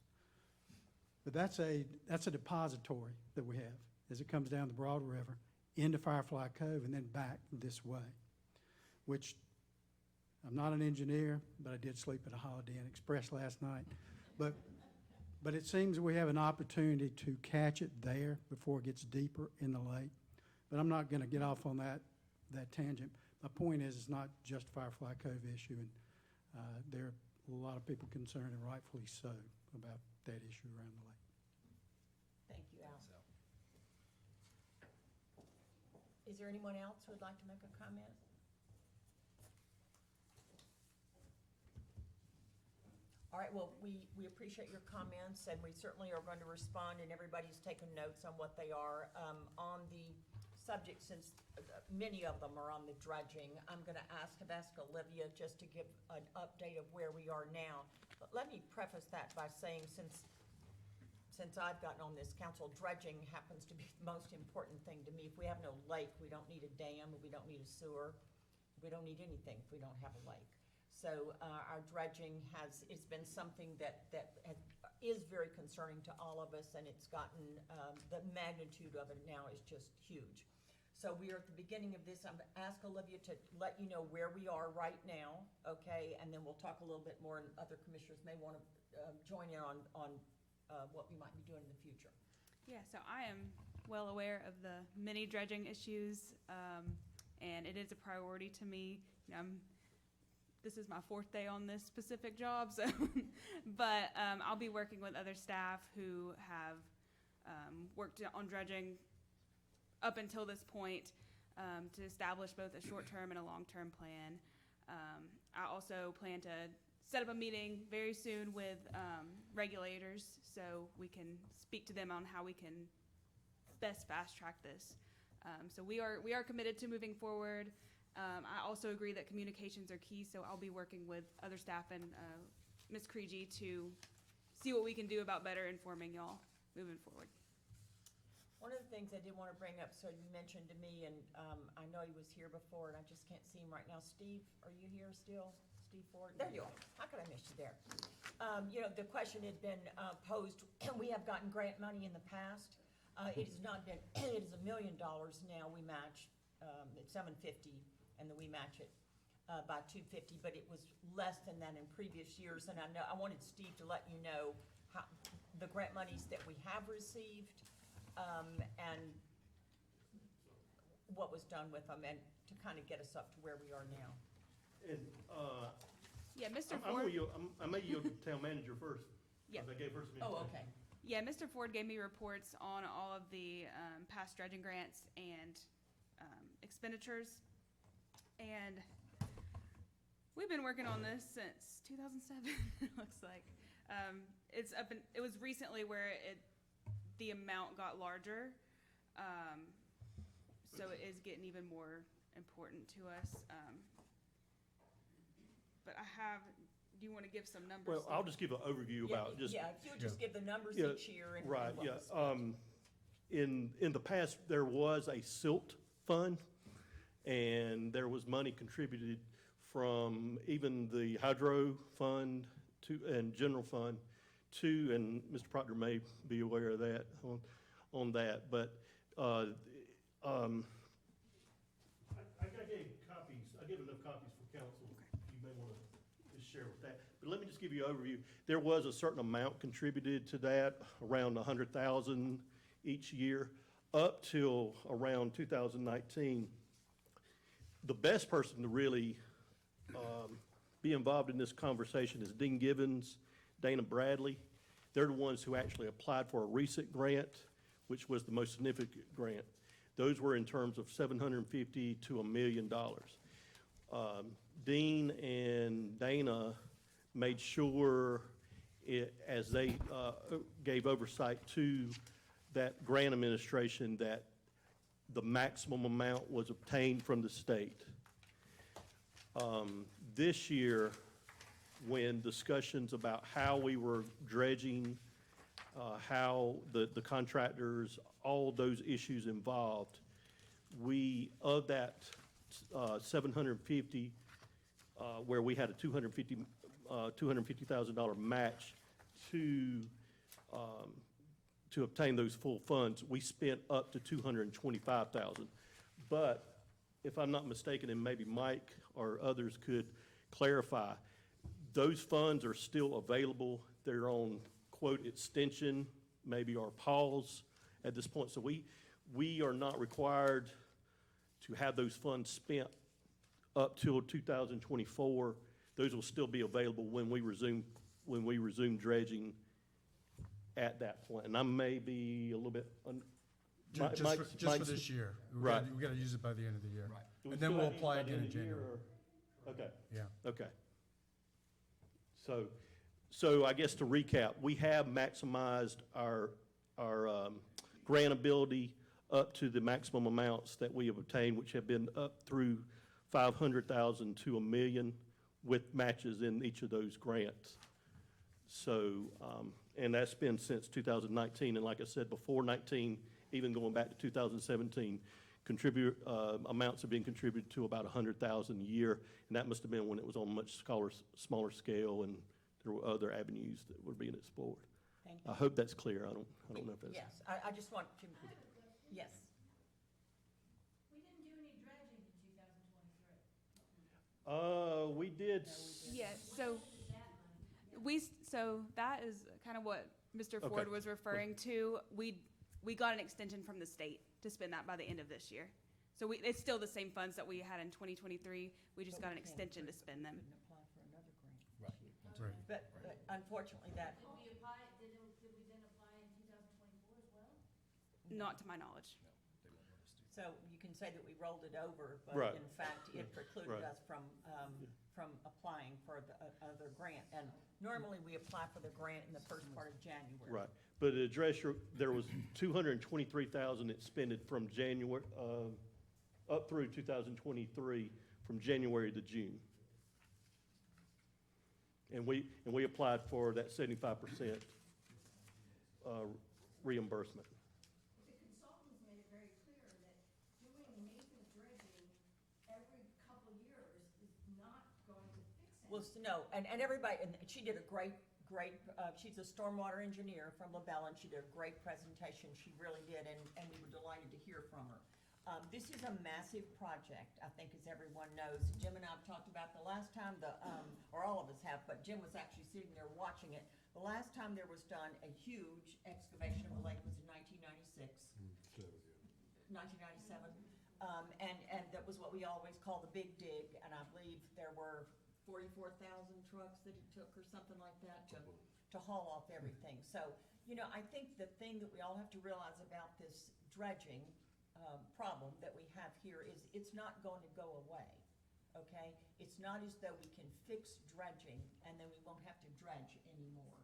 But that's a depository that we have. as it comes down the Broad River into Firefly Cove and then back this way, which I'm not an engineer, but I did sleep at a Holiday Inn Express last night. But it seems we have an opportunity to catch it there before it gets deeper in the lake. But I'm not going to get off on that tangent. My point is, it's not just Firefly Cove issue, and there are a lot of people concerned, and rightfully so, about that issue around the lake. Thank you, Al. Is there anyone else who would like to make a comment? All right, well, we appreciate your comments, and we certainly are going to respond, and everybody's taken notes on what they are. On the subject, since many of them are on the dredging, I've asked Olivia just to give an update of where we are now. But let me preface that by saying, since I've gotten on this council, dredging happens to be the most important thing to me. If we have no lake, we don't need a dam, we don't need a sewer, we don't need anything if we don't have a lake. So our dredging it's been something that is very concerning to all of us, and it's gotten, the magnitude of it now is just huge. So we are at the beginning of this. I'm going to ask Olivia to let you know where we are right now, okay? And then we'll talk a little bit more, and other commissioners may want to join in on what we might be doing in the future. Yeah, so I am well aware of the many dredging issues, and it is a priority to me. You know, this is my 4th day on this specific job, so but I'll be working with other staff who have worked on dredging up until this point to establish both a short-term and a long-term plan. I also plan to set up a meeting very soon with regulators so we can speak to them on how we can best fast-track this. So we are committed to moving forward. I also agree that communications are key, so I'll be working with other staff and Ms. Creegee to see what we can do about better informing y'all moving forward. One of the things I did want to bring up, so you mentioned to me, and I know he was here before, and I just can't see him right now. Steve, are you here still? Steve Ford? There you are. How could I miss you there? You know, the question had been posed, we have gotten grant money in the past. It has not been, it is $1 million now. We match, it's $750, and then we match it by $250, but it was less than that in previous years. And I wanted Steve to let you know how the grant monies that we have received, and what was done with them, and to kind of get us up to where we are now. And, Yeah, Mr. I Ford. may yield to town manager first. Yeah. Because I gave her some Oh, information. okay. Yeah, Mr. Ford gave me reports on all of the past dredging grants and expenditures. And we've been working on this since 2007, it looks like. It was recently where the amount got larger. So it is getting even more important to us. But do you want to give some numbers? Well, I'll just give an overview about just. Yeah, if you would just give the numbers Yeah, each year and. Right, what yeah. was spent. In the past, there was a silt fund, and there was money contributed from even the hydro fund and general fund to, and Mr. Proctor may be aware of that, on that, but, I gave copies, I gave enough copies for council, you may want to just share with that. But let me just give you an overview. There was a certain amount contributed to that, around 100,000 each year, up till around 2019. The best person to really be involved in this conversation is Dean Gibbons, Dana Bradley. They're the ones who actually applied for a recent grant, which was the most significant grant. Those were in terms of $750,000 to $1 million. Dean and Dana made sure, as they gave oversight to that grant administration, that the maximum amount was obtained from the state. This year, when discussions about how we were dredging, how the contractors, all those issues involved, of that 750, where we had a $250,000 match to to obtain those full funds, we spent up to $225,000. But if I'm not mistaken, and maybe Mike or others could clarify, those funds are still available. They're on, quote, extension, maybe, or pause at this point. So we are not required to have those funds spent up till 2024. Those will still be available when we resume dredging at that point. And I may be a little bit, Just for this year. Right. We gotta use it by the end of the year. Right. Do we And then still we'll have apply anybody again in the year, January. or- Okay. Yeah. Okay. So I guess to recap, we have maximized our grant ability up to the maximum amounts that we have obtained, which have been up through 500,000 to 1 million with matches in each of those grants. So, and that's been since 2019, and like I said, before 19, even going back to 2017, amounts have been contributed to about 100,000 a year, and that must have been when it was on much smaller scale, and there were other avenues that were being explored. Thank you. I hope that's clear. I don't know if that's. Yes, I just want to, yes. We didn't do any dredging in 2023. We did. Yes, so so that is kind of what Mr. Ford Okay. was referring to. We got an extension from the state to spend that by the end of this year. So it's still the same funds that we had in 2023. We just got an extension to spend them. Couldn't apply for another grant. Right. But unfortunately, that, Did we apply, did we then apply in 2024 as well? Not to my knowledge. so you can say that we rolled it over, but Right. in fact, it precluded Right. us from applying for the other grant. And normally, we apply for the grant in the first part of January. Right, but to address there was 223,000 expended from January, up through 2023, from January to June. And we applied for that 75% reimbursement. The consultants made it very clear that doing maintenance dredging every couple years is not going to fix anything. Well, no, and everybody, and she did a great, she's a stormwater engineer from LaBelle, and she did a great presentation, she really did, and we were delighted to hear from her. This is a massive project, I think, as everyone knows. Jim and I have talked about the last time, or all of us have, but Jim was actually sitting there watching it. The last time there was done a huge excavation of the lake was in 1996. 1997. And that was what we always call the big dig, and I believe there were 44,000 trucks that it took or something like that to haul off everything. So, I think the thing that we all have to realize about this dredging problem that we have here is it's not going to go away, okay? It's not as though we can fix dredging and then we won't have to dredge anymore.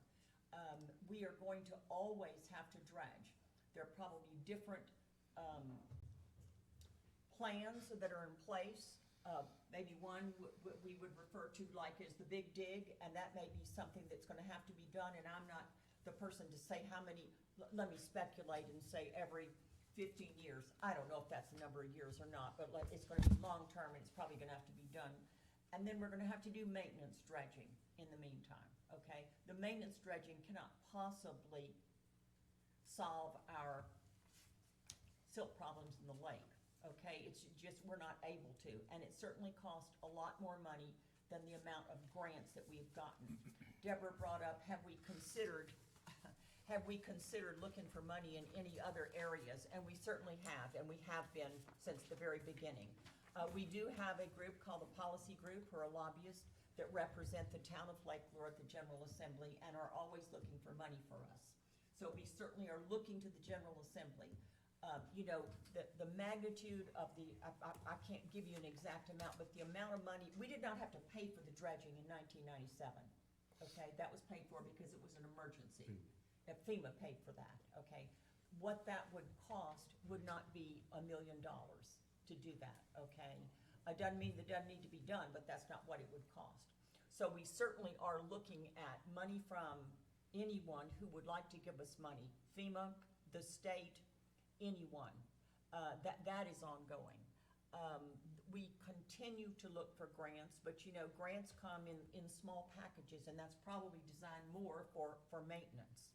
We are going to always have to dredge. There are probably different plans that are in place. Maybe one we would refer to like as the big dig, and that may be something that's gonna have to be done, and I'm not the person to say how many, let me speculate and say every 15 years. I don't know if that's the number of years or not, but it's gonna be long-term, and it's probably gonna have to be done. And then we're gonna have to do maintenance dredging in the meantime, okay? The maintenance dredging cannot possibly solve our silt problems in the lake, okay? It's just, we're not able to, and it certainly costs a lot more money than the amount of grants that we've gotten. Deborah brought up, have we considered looking for money in any other areas? And we certainly have, and we have been since the very beginning. We do have a group called the Policy Group, who are lobbyists that represent the town of Lake Lure at the General Assembly and are always looking for money for us. So we certainly are looking to the General Assembly. The magnitude of I can't give you an exact amount, but the amount of money, we did not have to pay for the dredging in 1997, okay? That was paid for because it was an emergency. FEMA paid for that, okay? What that would cost would not be $1 million to do that, okay? It doesn't mean that it doesn't need to be done, but that's not what it would cost. So we certainly are looking at money from anyone who would like to give us money, FEMA, the state, anyone. That is ongoing. We continue to look for grants, but grants come in small packages, and that's probably designed more for maintenance.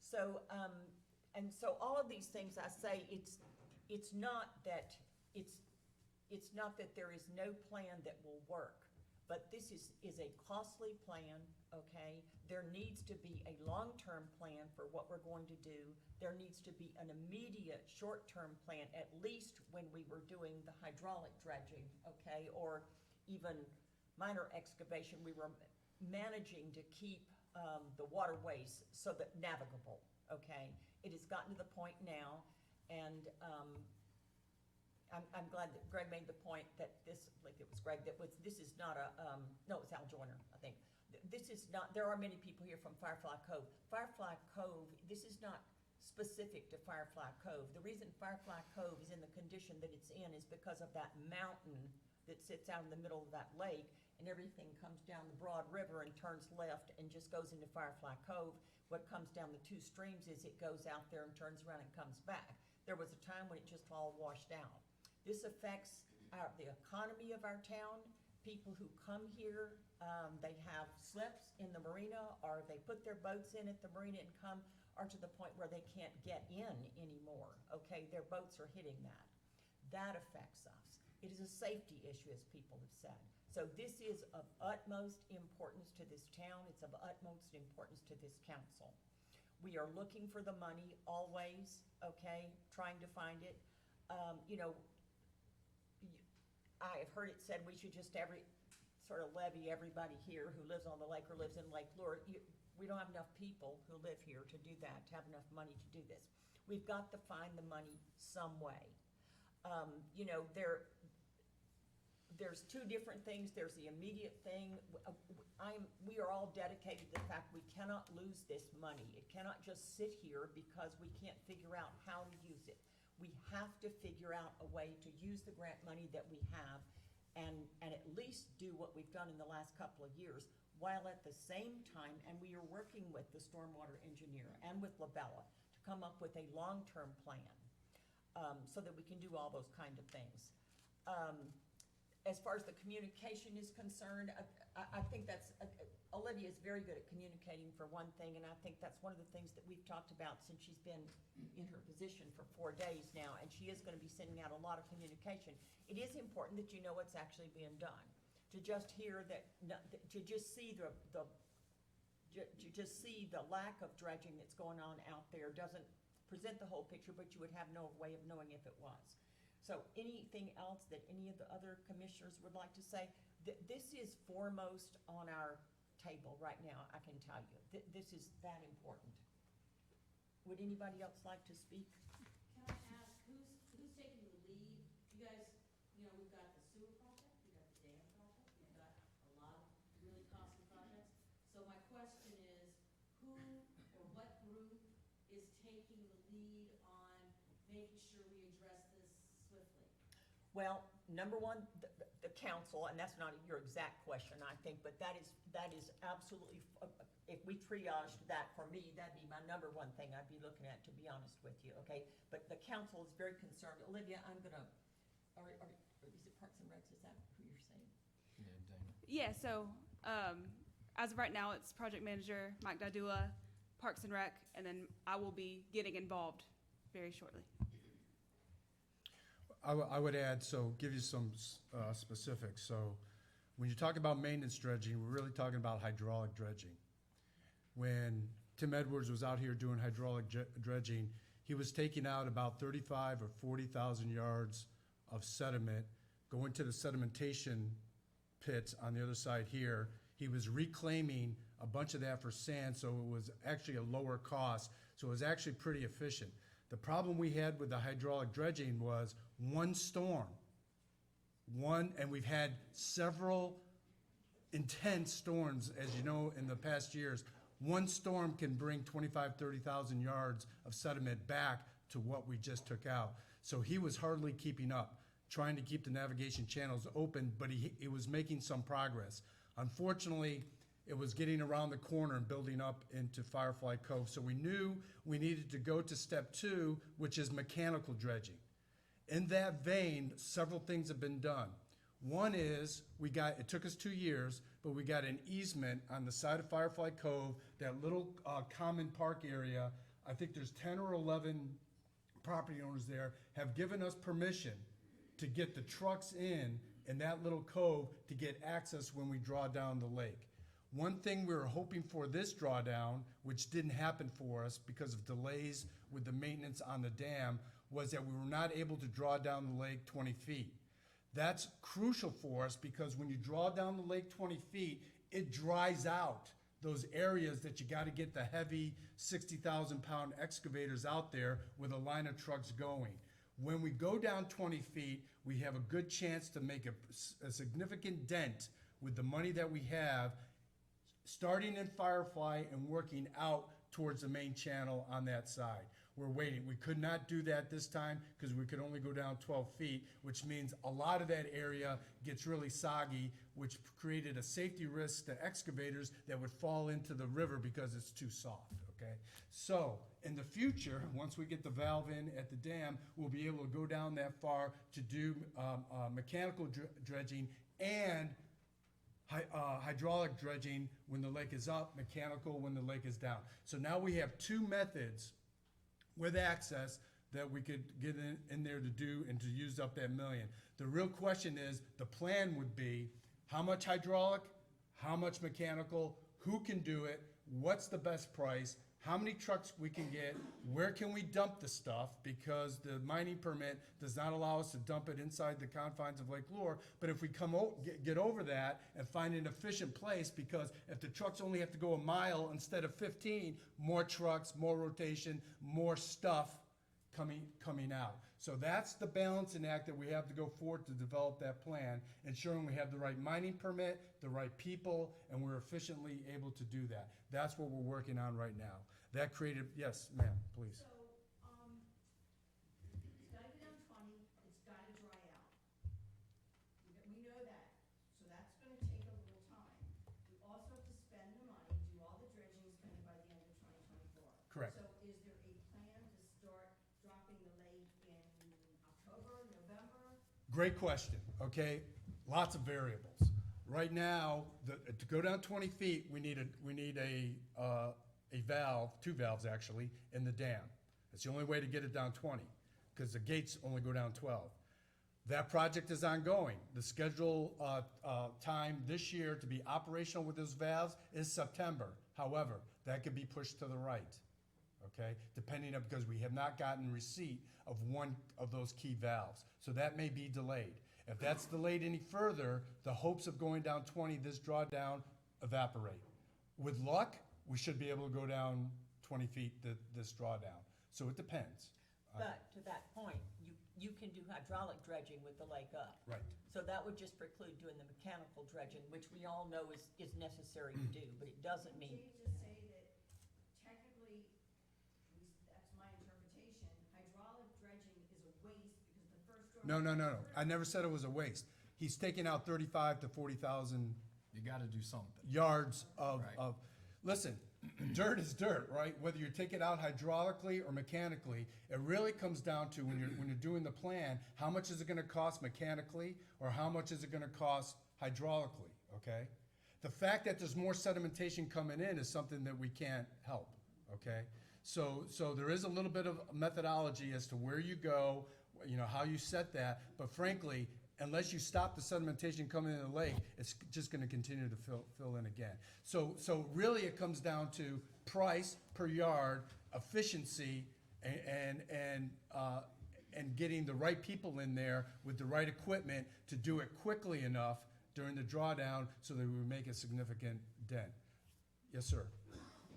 So And so all of these things, I say, it's not that, it's not that there is no plan that will work, but this is a costly plan, okay? There needs to be a long-term plan for what we're going to do. There needs to be an immediate, short-term plan, at least when we were doing the hydraulic dredging, okay? Or even minor excavation, we were managing to keep the waterways so that navigable, okay? It has gotten to the point now, and I'm glad that Greg made the point that this, like it was Greg, this is not a, no, it's Al Joyner, I think. This is not, there are many people here from Firefly Cove. Firefly Cove, this is not specific to Firefly Cove. The reason Firefly Cove is in the condition that it's in is because of that mountain that sits out in the middle of that lake, and everything comes down the Broad River and turns left and just goes into Firefly Cove. What comes down the two streams is it goes out there and turns around and comes back. There was a time when it just all washed out. This affects the economy of our town. People who come here, they have slips in the marina, or they put their boats in at the marina and come, are to the point where they can't get in anymore, okay? Their boats are hitting that. That affects us. It is a safety issue, as people have said. So this is of utmost importance to this town. It's of utmost importance to this council. We are looking for the money always, okay, trying to find it. You know, I have heard it said we should just sort of levy everybody here who lives on the lake or lives in Lake Lure. We don't have enough people who live here to do that, to have enough money to do this. We've got to find the money some way. You know, there's two different things. There's the immediate thing. We are all dedicated to the fact we cannot lose this money. It cannot just sit here because we can't figure out how to use it. We have to figure out a way to use the grant money that we have and at least do what we've done in the last couple of years, while at the same time, and we are working with the stormwater engineer and with Labella to come up with a long-term plan so that we can do all those kind of things. As far as the communication is concerned, I think that's, Olivia is very good at communicating for one thing, and I think that's one of the things that we've talked about since she's been in her position for 4 days now, and she is gonna be sending out a lot of communication. It is important that you know what's actually being done. To just hear that, to just see the lack of dredging that's going on out there doesn't present the whole picture, but you would have no way of knowing if it was. So anything else that any of the other commissioners would like to say? This is foremost on our table right now, I can tell you. This is that important. Would anybody else like to speak? Can I ask, who's taking the lead? You guys, you know, we've got the sewer project, we've got the dam project, we've got a lot of really costly projects. So my question is, who or what group is taking the lead on making sure we address this swiftly? Well, number one, the council, and that's not your exact question, I think, but that is absolutely, if we triaged that, for me, that'd be my number one thing I'd be looking at, to be honest with you, okay? But the council is very concerned. Olivia, I'm gonna, is it Parks and Recs, is that who you're saying? Yeah, so, as of right now, it's project manager Mike Dadula, Parks and Rec, and then I will be getting involved very shortly. I would add, so give you some specifics. So when you talk about maintenance dredging, we're really talking about hydraulic dredging. When Tim Edwards was out here doing hydraulic dredging, he was taking out about 35 or 40,000 yards of sediment, going to the sedimentation pits on the other side here. He was reclaiming a bunch of that for sand, so it was actually a lower cost. So it was actually pretty efficient. The problem we had with the hydraulic dredging was one storm, and we've had several intense storms, as you know, in the past years. One storm can bring 25, 30,000 yards of sediment back to what we just took out. So he was hardly keeping up, trying to keep the navigation channels open, but he was making some progress. Unfortunately, it was getting around the corner and building up into Firefly Cove. So we knew we needed to go to step 2, which is mechanical dredging. In that vein, several things have been done. One is, it took us 2 years, but we got an easement on the side of Firefly Cove, that little common park area I think there's 10 or 11 property owners there, have given us permission to get the trucks in that little cove to get access when we draw down the lake. One thing we were hoping for this drawdown, which didn't happen for us because of delays with the maintenance on the dam, was that we were not able to draw down the lake 20 feet. That's crucial for us because when you draw down the lake 20 feet, it dries out those areas that you got to get the heavy 60,000-pound excavators out there with a line of trucks going. When we go down 20 feet, we have a good chance to make a significant dent with the money that we have, starting in Firefly and working out towards the main channel on that side. We're waiting. We could not do that this time because we could only go down 12 feet, which means a lot of that area gets really soggy, which created a safety risk to excavators that would fall into the river because it's too soft, okay? So in the future, once we get the valve in at the dam, we'll be able to go down that far to do mechanical dredging and hydraulic dredging when the lake is up, mechanical when the lake is down. So now we have two methods with access that we could get in there to do and to use up that million. The real question is, the plan would be, how much hydraulic, how much mechanical, who can do it, what's the best price, how many trucks we can get, where can we dump the stuff, because the mining permit does not allow us to dump it inside the confines of Lake Lure. But if we get over that and find an efficient place, because if the trucks only have to go a mile instead of 15, more trucks, more rotation, more stuff coming out. So that's the balancing act that we have to go forward to develop that plan, ensuring we have the right mining permit, the right people, and we're efficiently able to do that. That's what we're working on right now. That created, yes, ma'am, please. So, it's gotta go down 20, it's gotta dry out. We know that, so that's gonna take a little time. We also have to spend the money, do all the dredging, spend it by the end of 2024. Correct. So is there a plan to start dropping the lake in October, November? Great question, okay? Lots of variables. Right now, to go down 20 feet, we need a valve, two valves actually, in the dam. It's the only way to get it down 20, because the gates only go down 12. That project is ongoing. The schedule time this year to be operational with those valves is September. However, that could be pushed to the right, okay? Depending on, because we have not gotten receipt of one of those key valves. So that may be delayed. If that's delayed any further, the hopes of going down 20, this drawdown, evaporate. With luck, we should be able to go down 20 feet this drawdown. So it depends. But to that point, you can do hydraulic dredging with the lake up. Right. So that would just preclude doing the mechanical dredging, which we all know is necessary to do, but it doesn't mean. Can you just say that technically, at least that's my interpretation, hydraulic dredging is a waste because the first draw. No. I never said it was a waste. He's taking out 35 to 40,000 You gotta do something. yards of, Right. Listen, dirt is dirt, right? Whether you take it out hydraulically or mechanically, it really comes down to when you're doing the plan, how much is it gonna cost mechanically or how much is it gonna cost hydraulically, okay? The fact that there's more sedimentation coming in is something that we can't help, okay? So there is a little bit of methodology as to where you go, how you set that, but frankly, unless you stop the sedimentation coming in the lake, it's just gonna continue to fill in again. So really it comes down to price per yard, efficiency, and getting the right people in there with the right equipment to do it quickly enough during the drawdown so that we make a significant dent. Yes, sir.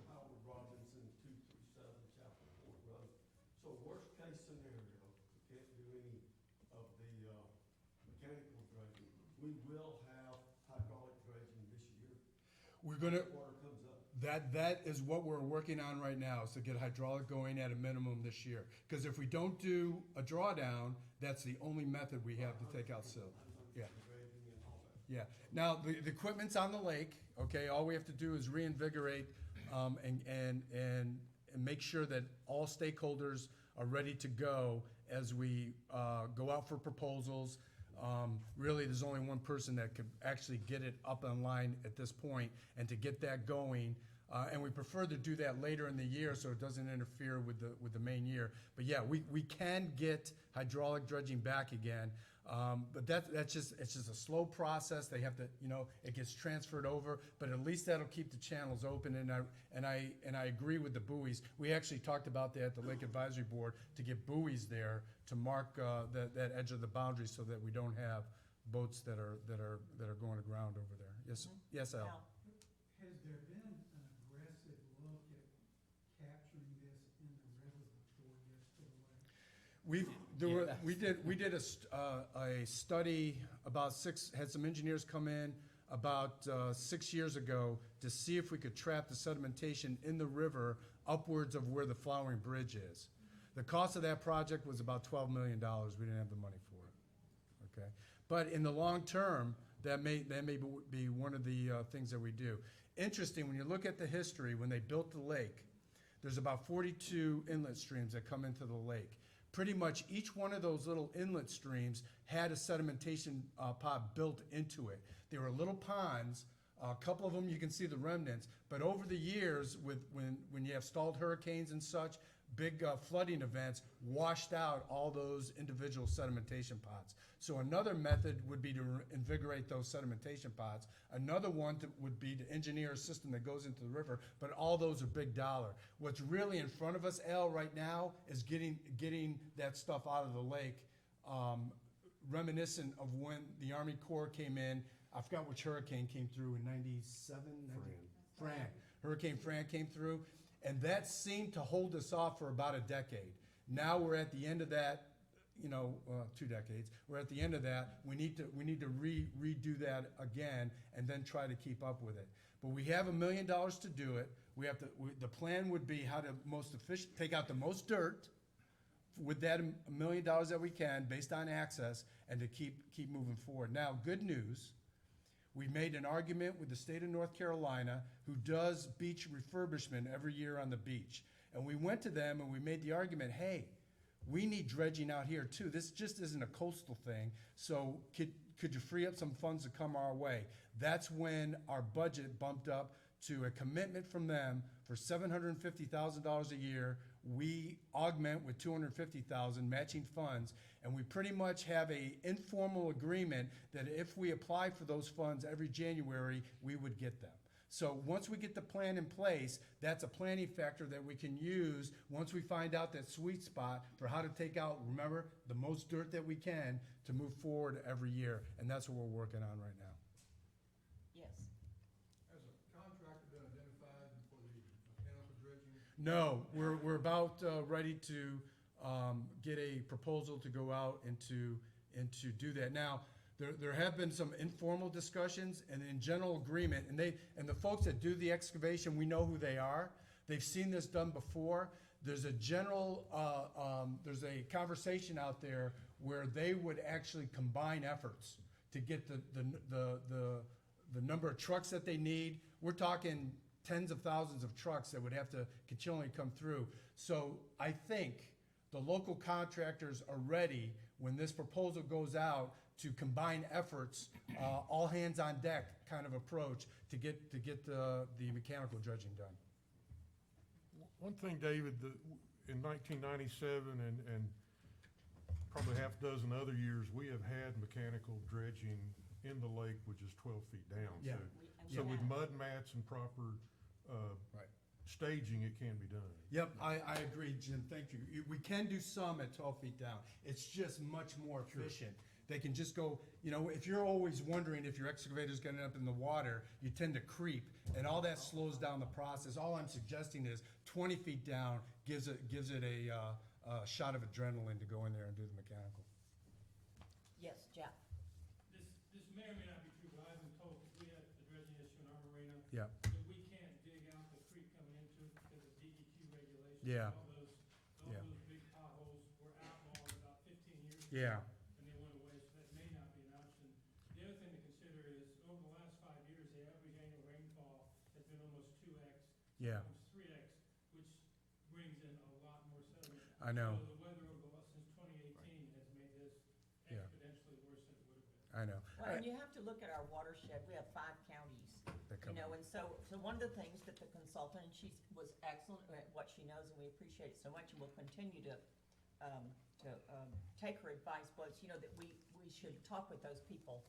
Howard Robinson, 237 Chapel Fort Road. So worst case scenario, we can't do any of the mechanical dredging. We will have hydraulic dredging this year. We're gonna, Water comes up. that is what we're working on right now, is to get hydraulic going at a minimum this year. Because if we don't do a drawdown, that's the only method we have to take out silt. Yeah. Dredging and all that. Yeah. Now, the equipment's on the lake, okay? All we have to do is reinvigorate and make sure that all stakeholders are ready to go as we go out for proposals. Really, there's only one person that could actually get it up online at this point, and to get that going, And we prefer to do that later in the year so it doesn't interfere with the main year. But yeah, we can get hydraulic dredging back again. But it's just a slow process. They have to, it gets transferred over, but at least that'll keep the channels open. And I agree with the buoys. We actually talked about that at the Lake Advisory Board to get buoys there to mark that edge of the boundary so that we don't have boats that are going aground over there. Yes, yes, Al. Al? Has there been an aggressive look at capturing this in the river before it gets to the lake? We did a study about had some engineers come in about 6 years ago to see if we could trap the sedimentation in the river upwards of where the Flowering Bridge is. The cost of that project was about $12 million. We didn't have the money for it. Okay, but in the long term, that may be one of the things that we do. Interesting, when you look at the history, when they built the lake, there's about 42 inlet streams that come into the lake. Pretty much each one of those little inlet streams had a sedimentation pod built into it. They were little ponds. A couple of them you can see the remnants, but over the years, when you have stalled hurricanes and such, big flooding events washed out all those individual sedimentation pods. So another method would be to invigorate those sedimentation pods. Another one would be to engineer a system that goes into the river, but all those are big dollar. What's really in front of us, Al, right now is getting that stuff out of the lake, reminiscent of when the Army Corps came in. I forgot which hurricane came through in 97? Fran. Hurricane Fran came through. And that seemed to hold us off for about a decade. Now we're at the end of that, 2 decades. We're at the end of that. We need to redo that again and then try to keep up with it. But we have $1 million to do it. The plan would be how to most efficient, take out the most dirt with that $1 million that we can based on access and to keep moving forward. Now, good news. We made an argument with the state of North Carolina, who does beach refurbishment every year on the beach. And we went to them and we made the argument, hey, we need dredging out here too. This just isn't a coastal thing. So could you free up some funds to come our way? That's when our budget bumped up to a commitment from them for $750,000 a year. We augment with $250,000 matching funds, and we pretty much have a informal agreement that if we apply for those funds every January, we would get them. So once we get the plan in place, that's a planning factor that we can use once we find out that sweet spot for how to take out, remember, the most dirt that we can to move forward every year, and that's what we're working on right now. Yes. Has a contractor been identified for the mechanical dredging? No, we're about ready to get a proposal to go out and to do that. Now, there have been some informal discussions and in general agreement, and the folks that do the excavation, we know who they are. They've seen this done before. There's a general, there's a conversation out there where they would actually combine efforts to get the number of trucks that they need. We're talking tens of thousands of trucks that would have to continually come through. So I think the local contractors are ready when this proposal goes out to combine efforts, all hands on deck kind of approach to get the mechanical dredging done. One thing, David, in 1997 and probably half a dozen other years, we have had mechanical dredging in the lake, which is 12 feet down. Yeah. So with mud mats and proper Right. staging, it can be done. Yep, I agree, Jim, thank you. We can do some at 12 feet down. It's just much more efficient. They can just go, if you're always wondering if your excavator's gonna end up in the water, you tend to creep, and all that slows down the process. All I'm suggesting is 20 feet down gives it a shot of adrenaline to go in there and do the mechanical. Yes, Jack. This may or may not be true, but I've been told, because we had the dredging issue in our marina, Yeah. that we can't dig out the creek coming into it because of DEQ regulations. Yeah. All those big potholes were outlawed about 15 years ago. Yeah. And they went away, so that may not be an option. The other thing to consider is, over the last 5 years, the average annual rainfall has been almost 2x. Yeah. Almost 3x, which brings in a lot more sediment. I know. So the weather over the since 2018 has made this Yeah. exponentially worse than it would have been. I know. Well, and you have to look at our watershed. We have 5 counties that You come know, in. and so one of the things that the consultant, and she was excellent at what she knows, and we appreciate it so much, and we'll continue to take her advice, was, you know, that we should talk with those people.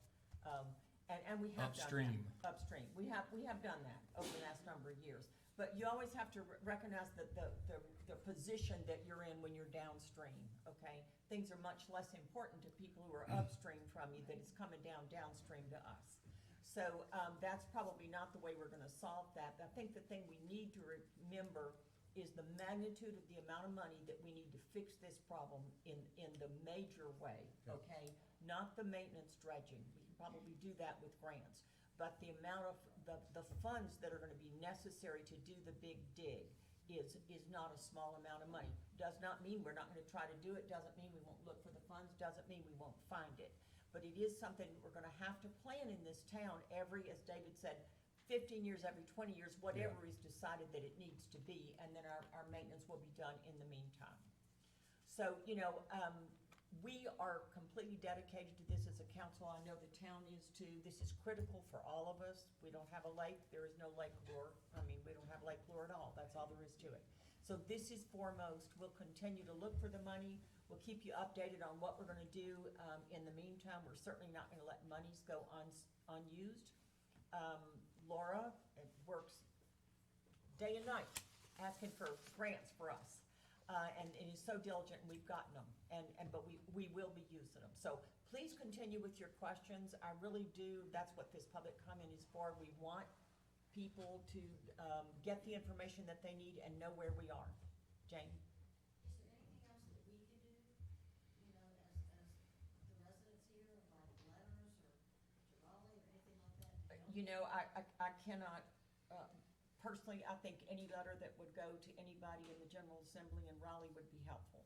And we have done that. Upstream. Upstream. We have done that over the last number of years. But you always have to recognize that the position that you're in when you're downstream, okay? Things are much less important to people who are upstream from you than it's coming downstream to us. So that's probably not the way we're gonna solve that. I think the thing we need to remember is the magnitude of the amount of money that we need to fix this problem in the major way, okay? Not the maintenance dredging. We can probably do that with grants. But the amount of, the funds that are gonna be necessary to do the big dig is not a small amount of money. Does not mean we're not gonna try to do it, doesn't mean we won't look for the funds, doesn't mean we won't find it. But it is something we're gonna have to plan in this town every, as David said, 15 years, every 20 years, whatever is decided that it needs to be, and then our maintenance will be done in the meantime. So, you know, we are completely dedicated to this as a council. I know the town is too. This is critical for all of us. We don't have a lake. There is no Lake Lure. I mean, we don't have Lake Lure at all. That's all there is to it. So this is foremost. We'll continue to look for the money. We'll keep you updated on what we're gonna do. In the meantime, we're certainly not gonna let monies go unused. Laura works day and night asking for grants for us. And is so diligent, and we've gotten them, but we will be using them. So please continue with your questions. I really do, that's what this public comment is for. We want people to get the information that they need and know where we are. Jane? Is there anything else that we can do, you know, as the residents here, like letters or to Raleigh or anything like that? You know, I cannot, personally, I think any letter that would go to anybody in the General Assembly in Raleigh would be helpful.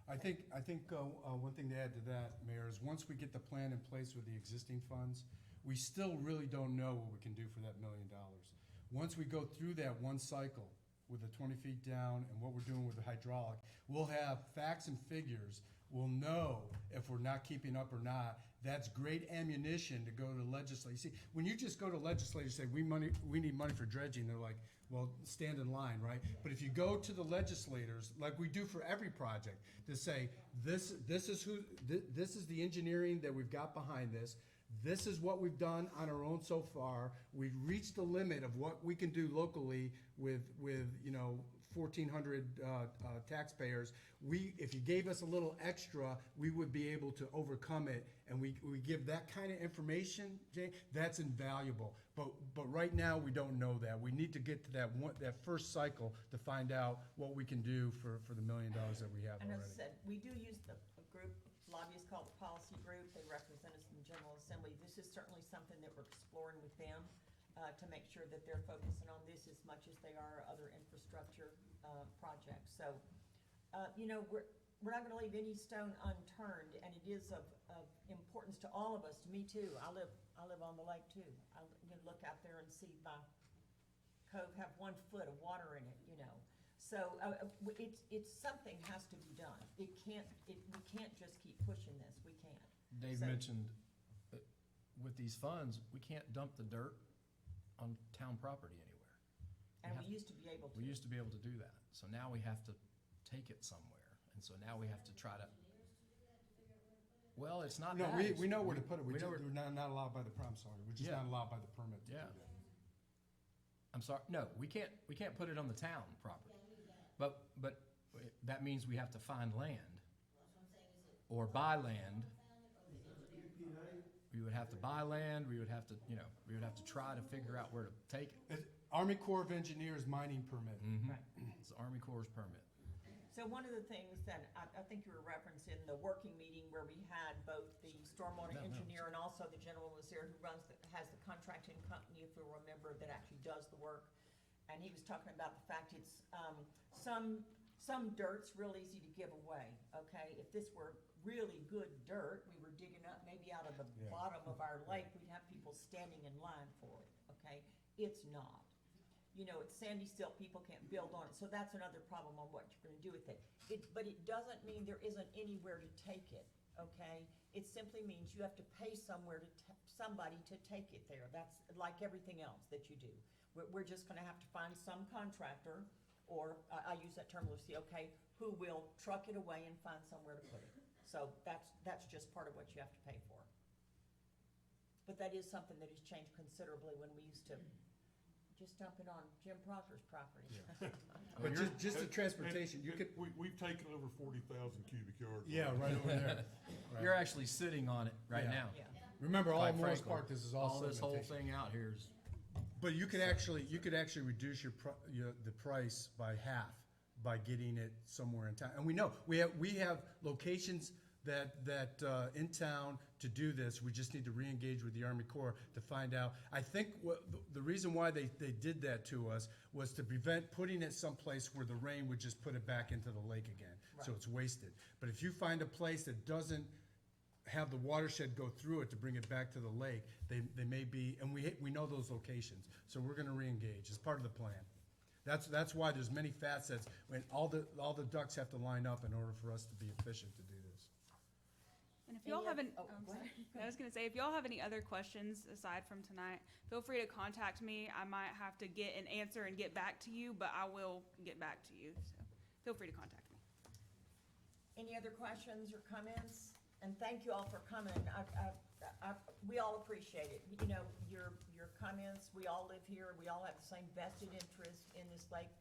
I think, one thing to add to that, Mayor, is once we get the plan in place with the existing funds, we still really don't know what we can do for that $1 million. Once we go through that one cycle with the 20 feet down and what we're doing with the hydraulic, we'll have facts and figures. We'll know if we're not keeping up or not. That's great ammunition to go to the legislature. See, when you just go to legislators and say, we need money for dredging, they're like, well, stand in line, right? But if you go to the legislators, like we do for every project, to say, this is the engineering that we've got behind this. This is what we've done on our own so far. We've reached the limit of what we can do locally with 1,400 taxpayers. If you gave us a little extra, we would be able to overcome it. And we give that kind of information, Jay, that's invaluable. But right now, we don't know that. We need to get to that first cycle to find out what we can do for the $1 million that we have And already. as I said, we do use a group, lobbyists called the policy group. They represent us in the General Assembly. This is certainly something that we're exploring with them to make sure that they're focusing on this as much as they are other infrastructure projects. So, you know, we're not gonna leave any stone unturned, and it is of importance to all of us, to me too. I live on the lake too. I can look out there and see my cove have 1 foot of water in it, you know. So, it's something has to be done. We can't just keep pushing this. We can't. Dave So- mentioned, with these funds, we can't dump the dirt on town property anywhere. And we used to be able to. We used to be able to do that. So now we have to take it somewhere. And so now we have to try to, well, it's not No, that. we know where to put it. We know We're not allowed by I'm sorry, we're just Yeah. not allowed by the permit to do Yeah. that. I'm sorry, no, we can't put it on the town property. But that means we have to find land. Or buy land. We would have to buy land, we would have to, we would have to try to figure out where to take it. Army Corps of Engineers mining permit. It's the Army Corps' permit. So one of the things that I think you were referencing, the working meeting where we had both the stormwater No, no. engineer and also the gentleman was there who has the contracting company, if you'll remember, that actually does the work. And he was talking about the fact it's, some dirt's real easy to give away, okay? If this were really good dirt, we were digging up maybe out of the bottom of our lake, we'd have people standing in line for it, okay? It's not. You know, it's sandy still, people can't build on it, so that's another problem on what you're gonna do with it. But it doesn't mean there isn't anywhere to take it, okay? It simply means you have to pay somebody to take it there. That's like everything else that you do. We're just gonna have to find some contractor, or I use that term loosely, okay, who will truck it away and find somewhere to put it. So that's just part of what you have to pay for. But that is something that has changed considerably when we used to just dump it on Jim Proctor's property. But just the transportation, you could, We've taken over 40,000 cubic yards. yeah, right over there. You're actually sitting on it right Yeah. now. Yeah. Remember, all Quite Morris frankly, Park, this is all this whole segmentation. thing out here is, But you could actually reduce the price by half by getting it somewhere in town. And we know, we have locations that, in town to do this. We just need to re-engage with the Army Corps to find out. I think the reason why they did that to us was to prevent putting it someplace where the rain would just put it back into the lake again. So Right. it's wasted. But if you find a place that doesn't have the watershed go through it to bring it back to the lake, they may be, and we know those locations, so we're gonna re-engage, it's part of the plan. That's why there's many facets, when all the ducks have to line up in order for us to be efficient to do this. And if y'all have Any any, oth- oh, I'm go sorry. ahead. I was gonna say, if y'all have any other questions aside from tonight, feel free to contact me. I might have to get an answer and get back to you, but I will get back to you, so feel free to contact me. Any other questions or comments? And thank you all for coming. We all appreciate it. You know, your comments, we all live here, we all have the same vested interest in this lake,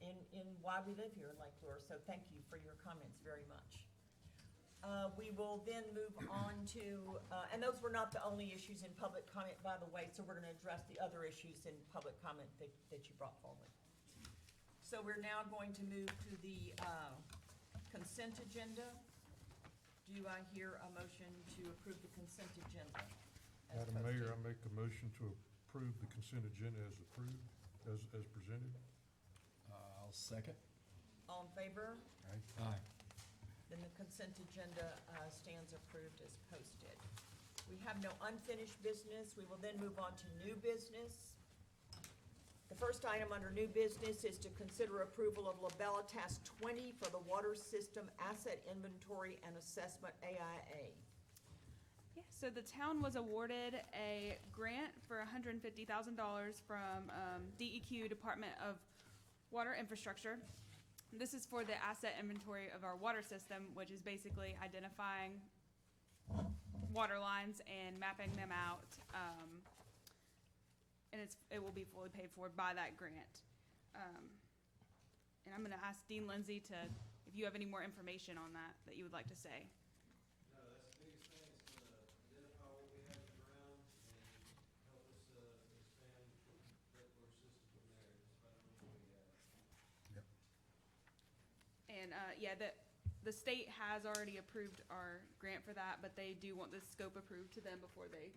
in why we live here in Lake Lure. So thank you for your comments very much. We will then move on to, and those were not the only issues in public comment, by the way, so we're gonna address the other issues in public comment that you brought forward. So we're now going to move to the consent agenda. Do I hear a motion to approve the consent agenda? as Madam Mayor, I posted? make a motion to approve the consent agenda as approved, as presented. I'll second. All in favor? Aye. Then the consent agenda stands approved as posted. We have no unfinished business. We will then move on to new business. The first item under new business is to consider approval of Labella Task 20 for the Water System Asset Inventory and Assessment, AIA. Yeah, so the town was awarded a grant for $150,000 from DEQ, Department of Water Infrastructure. This is for the asset inventory of our water system, which is basically identifying water lines and mapping them out. And it will be fully paid for by that grant. And I'm gonna ask Dean Lindsay if you have any more information on that you would like to say. No, that's the biggest thing, it's gonna identify what we have in the ground and help us, expand the regular system from there, just about what we have. And, yeah, the state has already approved our grant for that, but they do want the scope approved to them before they,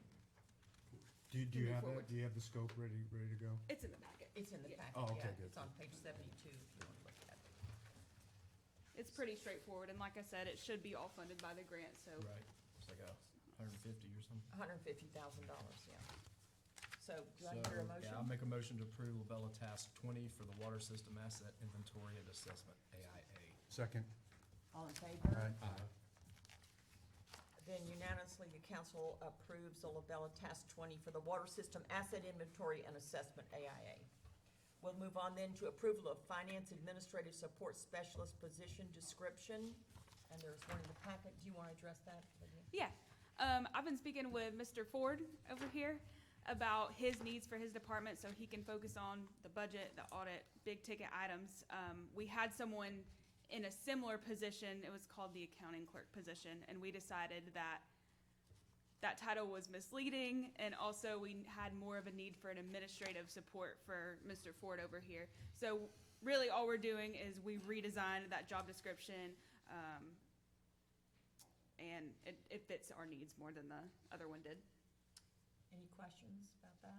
Do you Move have forward. that? Do you have the scope ready to go? it's in the packet. It's in the Yeah. packet, Oh, okay, yeah. good. It's on page 72 if you want to look at it. It's pretty straightforward, and like I said, it should be all funded by the grant, so. Right, it's like 150 or something. $150,000, yeah. So do I So, hear a motion? yeah, I'll make a motion to approve Labella Task 20 for the Water System Asset Inventory and Assessment, AIA. Second. All in favor? Aye. Then unanimously, the council approves the Labella Task 20 for the Water System Asset Inventory and Assessment, AIA. We'll move on then to approval of Finance Administrative Support Specialist position description. And there's one in the packet. Do you want to address that, Lydia? Yeah, I've been speaking with Mr. Ford over here about his needs for his department, so he can focus on the budget, the audit, big ticket items. We had someone in a similar position, it was called the accounting clerk position, and we decided that that title was misleading, and also we had more of a need for an administrative support for Mr. Ford over here. So really, all we're doing is we redesigned that job description, and it fits our needs more than the other one did. Any questions about that?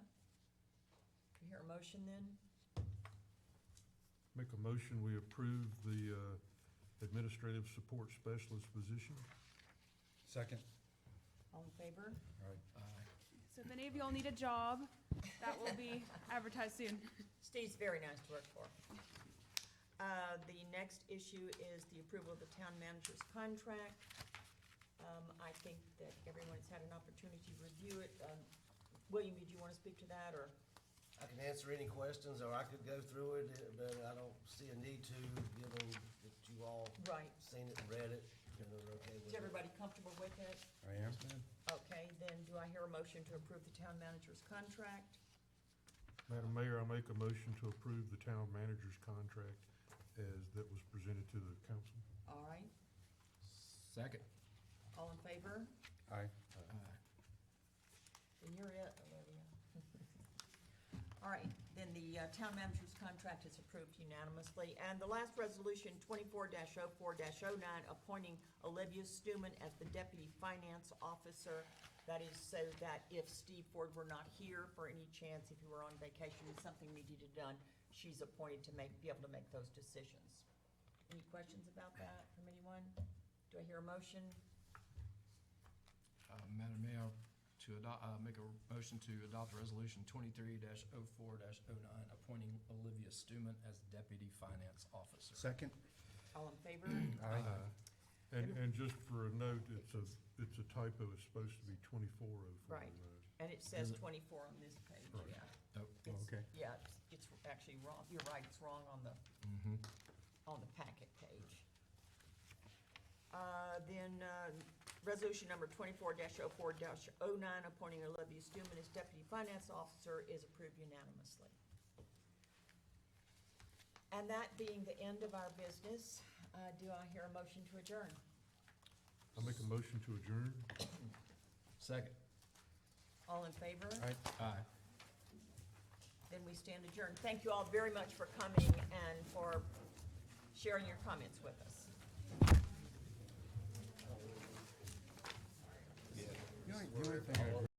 You hear a motion then? Make a motion, we approve the Administrative Support Specialist position. Second. All in favor? Aye. So if any of y'all need a job, that will be advertised soon. Steve's very nice to work for. The next issue is the approval of the town manager's contract. I think that everyone's had an opportunity to review it. William, did you want to speak to that, or? I can answer any questions, or I could go through it, but I don't see a need to, given that you all Right. seen it and read it, and are okay with Is it. everybody comfortable with it? I am. Okay, then do I hear a motion to approve the town manager's contract? Madam Mayor, I make a motion to approve the town manager's contract as that was presented to the council. All right, Second. all in favor? Aye. Then you're it, Olivia. All right, then the town manager's contract is approved unanimously. And the last resolution, 24-04-09, appointing Olivia Stuman as the deputy finance officer. That is so that if Steve Ford were not here for any chance, if he were on vacation, and something needed to be done, she's appointed to be able to make those decisions. Any questions about that from anyone? Do I hear a motion? Madam Mayor, to make a motion to adopt resolution 23-04-09, appointing Olivia Stuman as deputy finance officer. Second? All in favor? And just for a note, it's a typo, it's supposed to be 2404. Right. And it says Is it? 24 on this page, Right. yeah. Oh, It's- okay. Yeah, it's actually wrong. You're right, it's wrong on the packet page. Then, resolution number 24-04-09, appointing Olivia Stuman as deputy finance officer is approved unanimously. And that being the end of our business, do I hear a motion to adjourn? I make a motion to adjourn. Second. All in favor? Aye. Then we stand adjourned. Thank you all very much for coming and for sharing your comments with us. The only thing I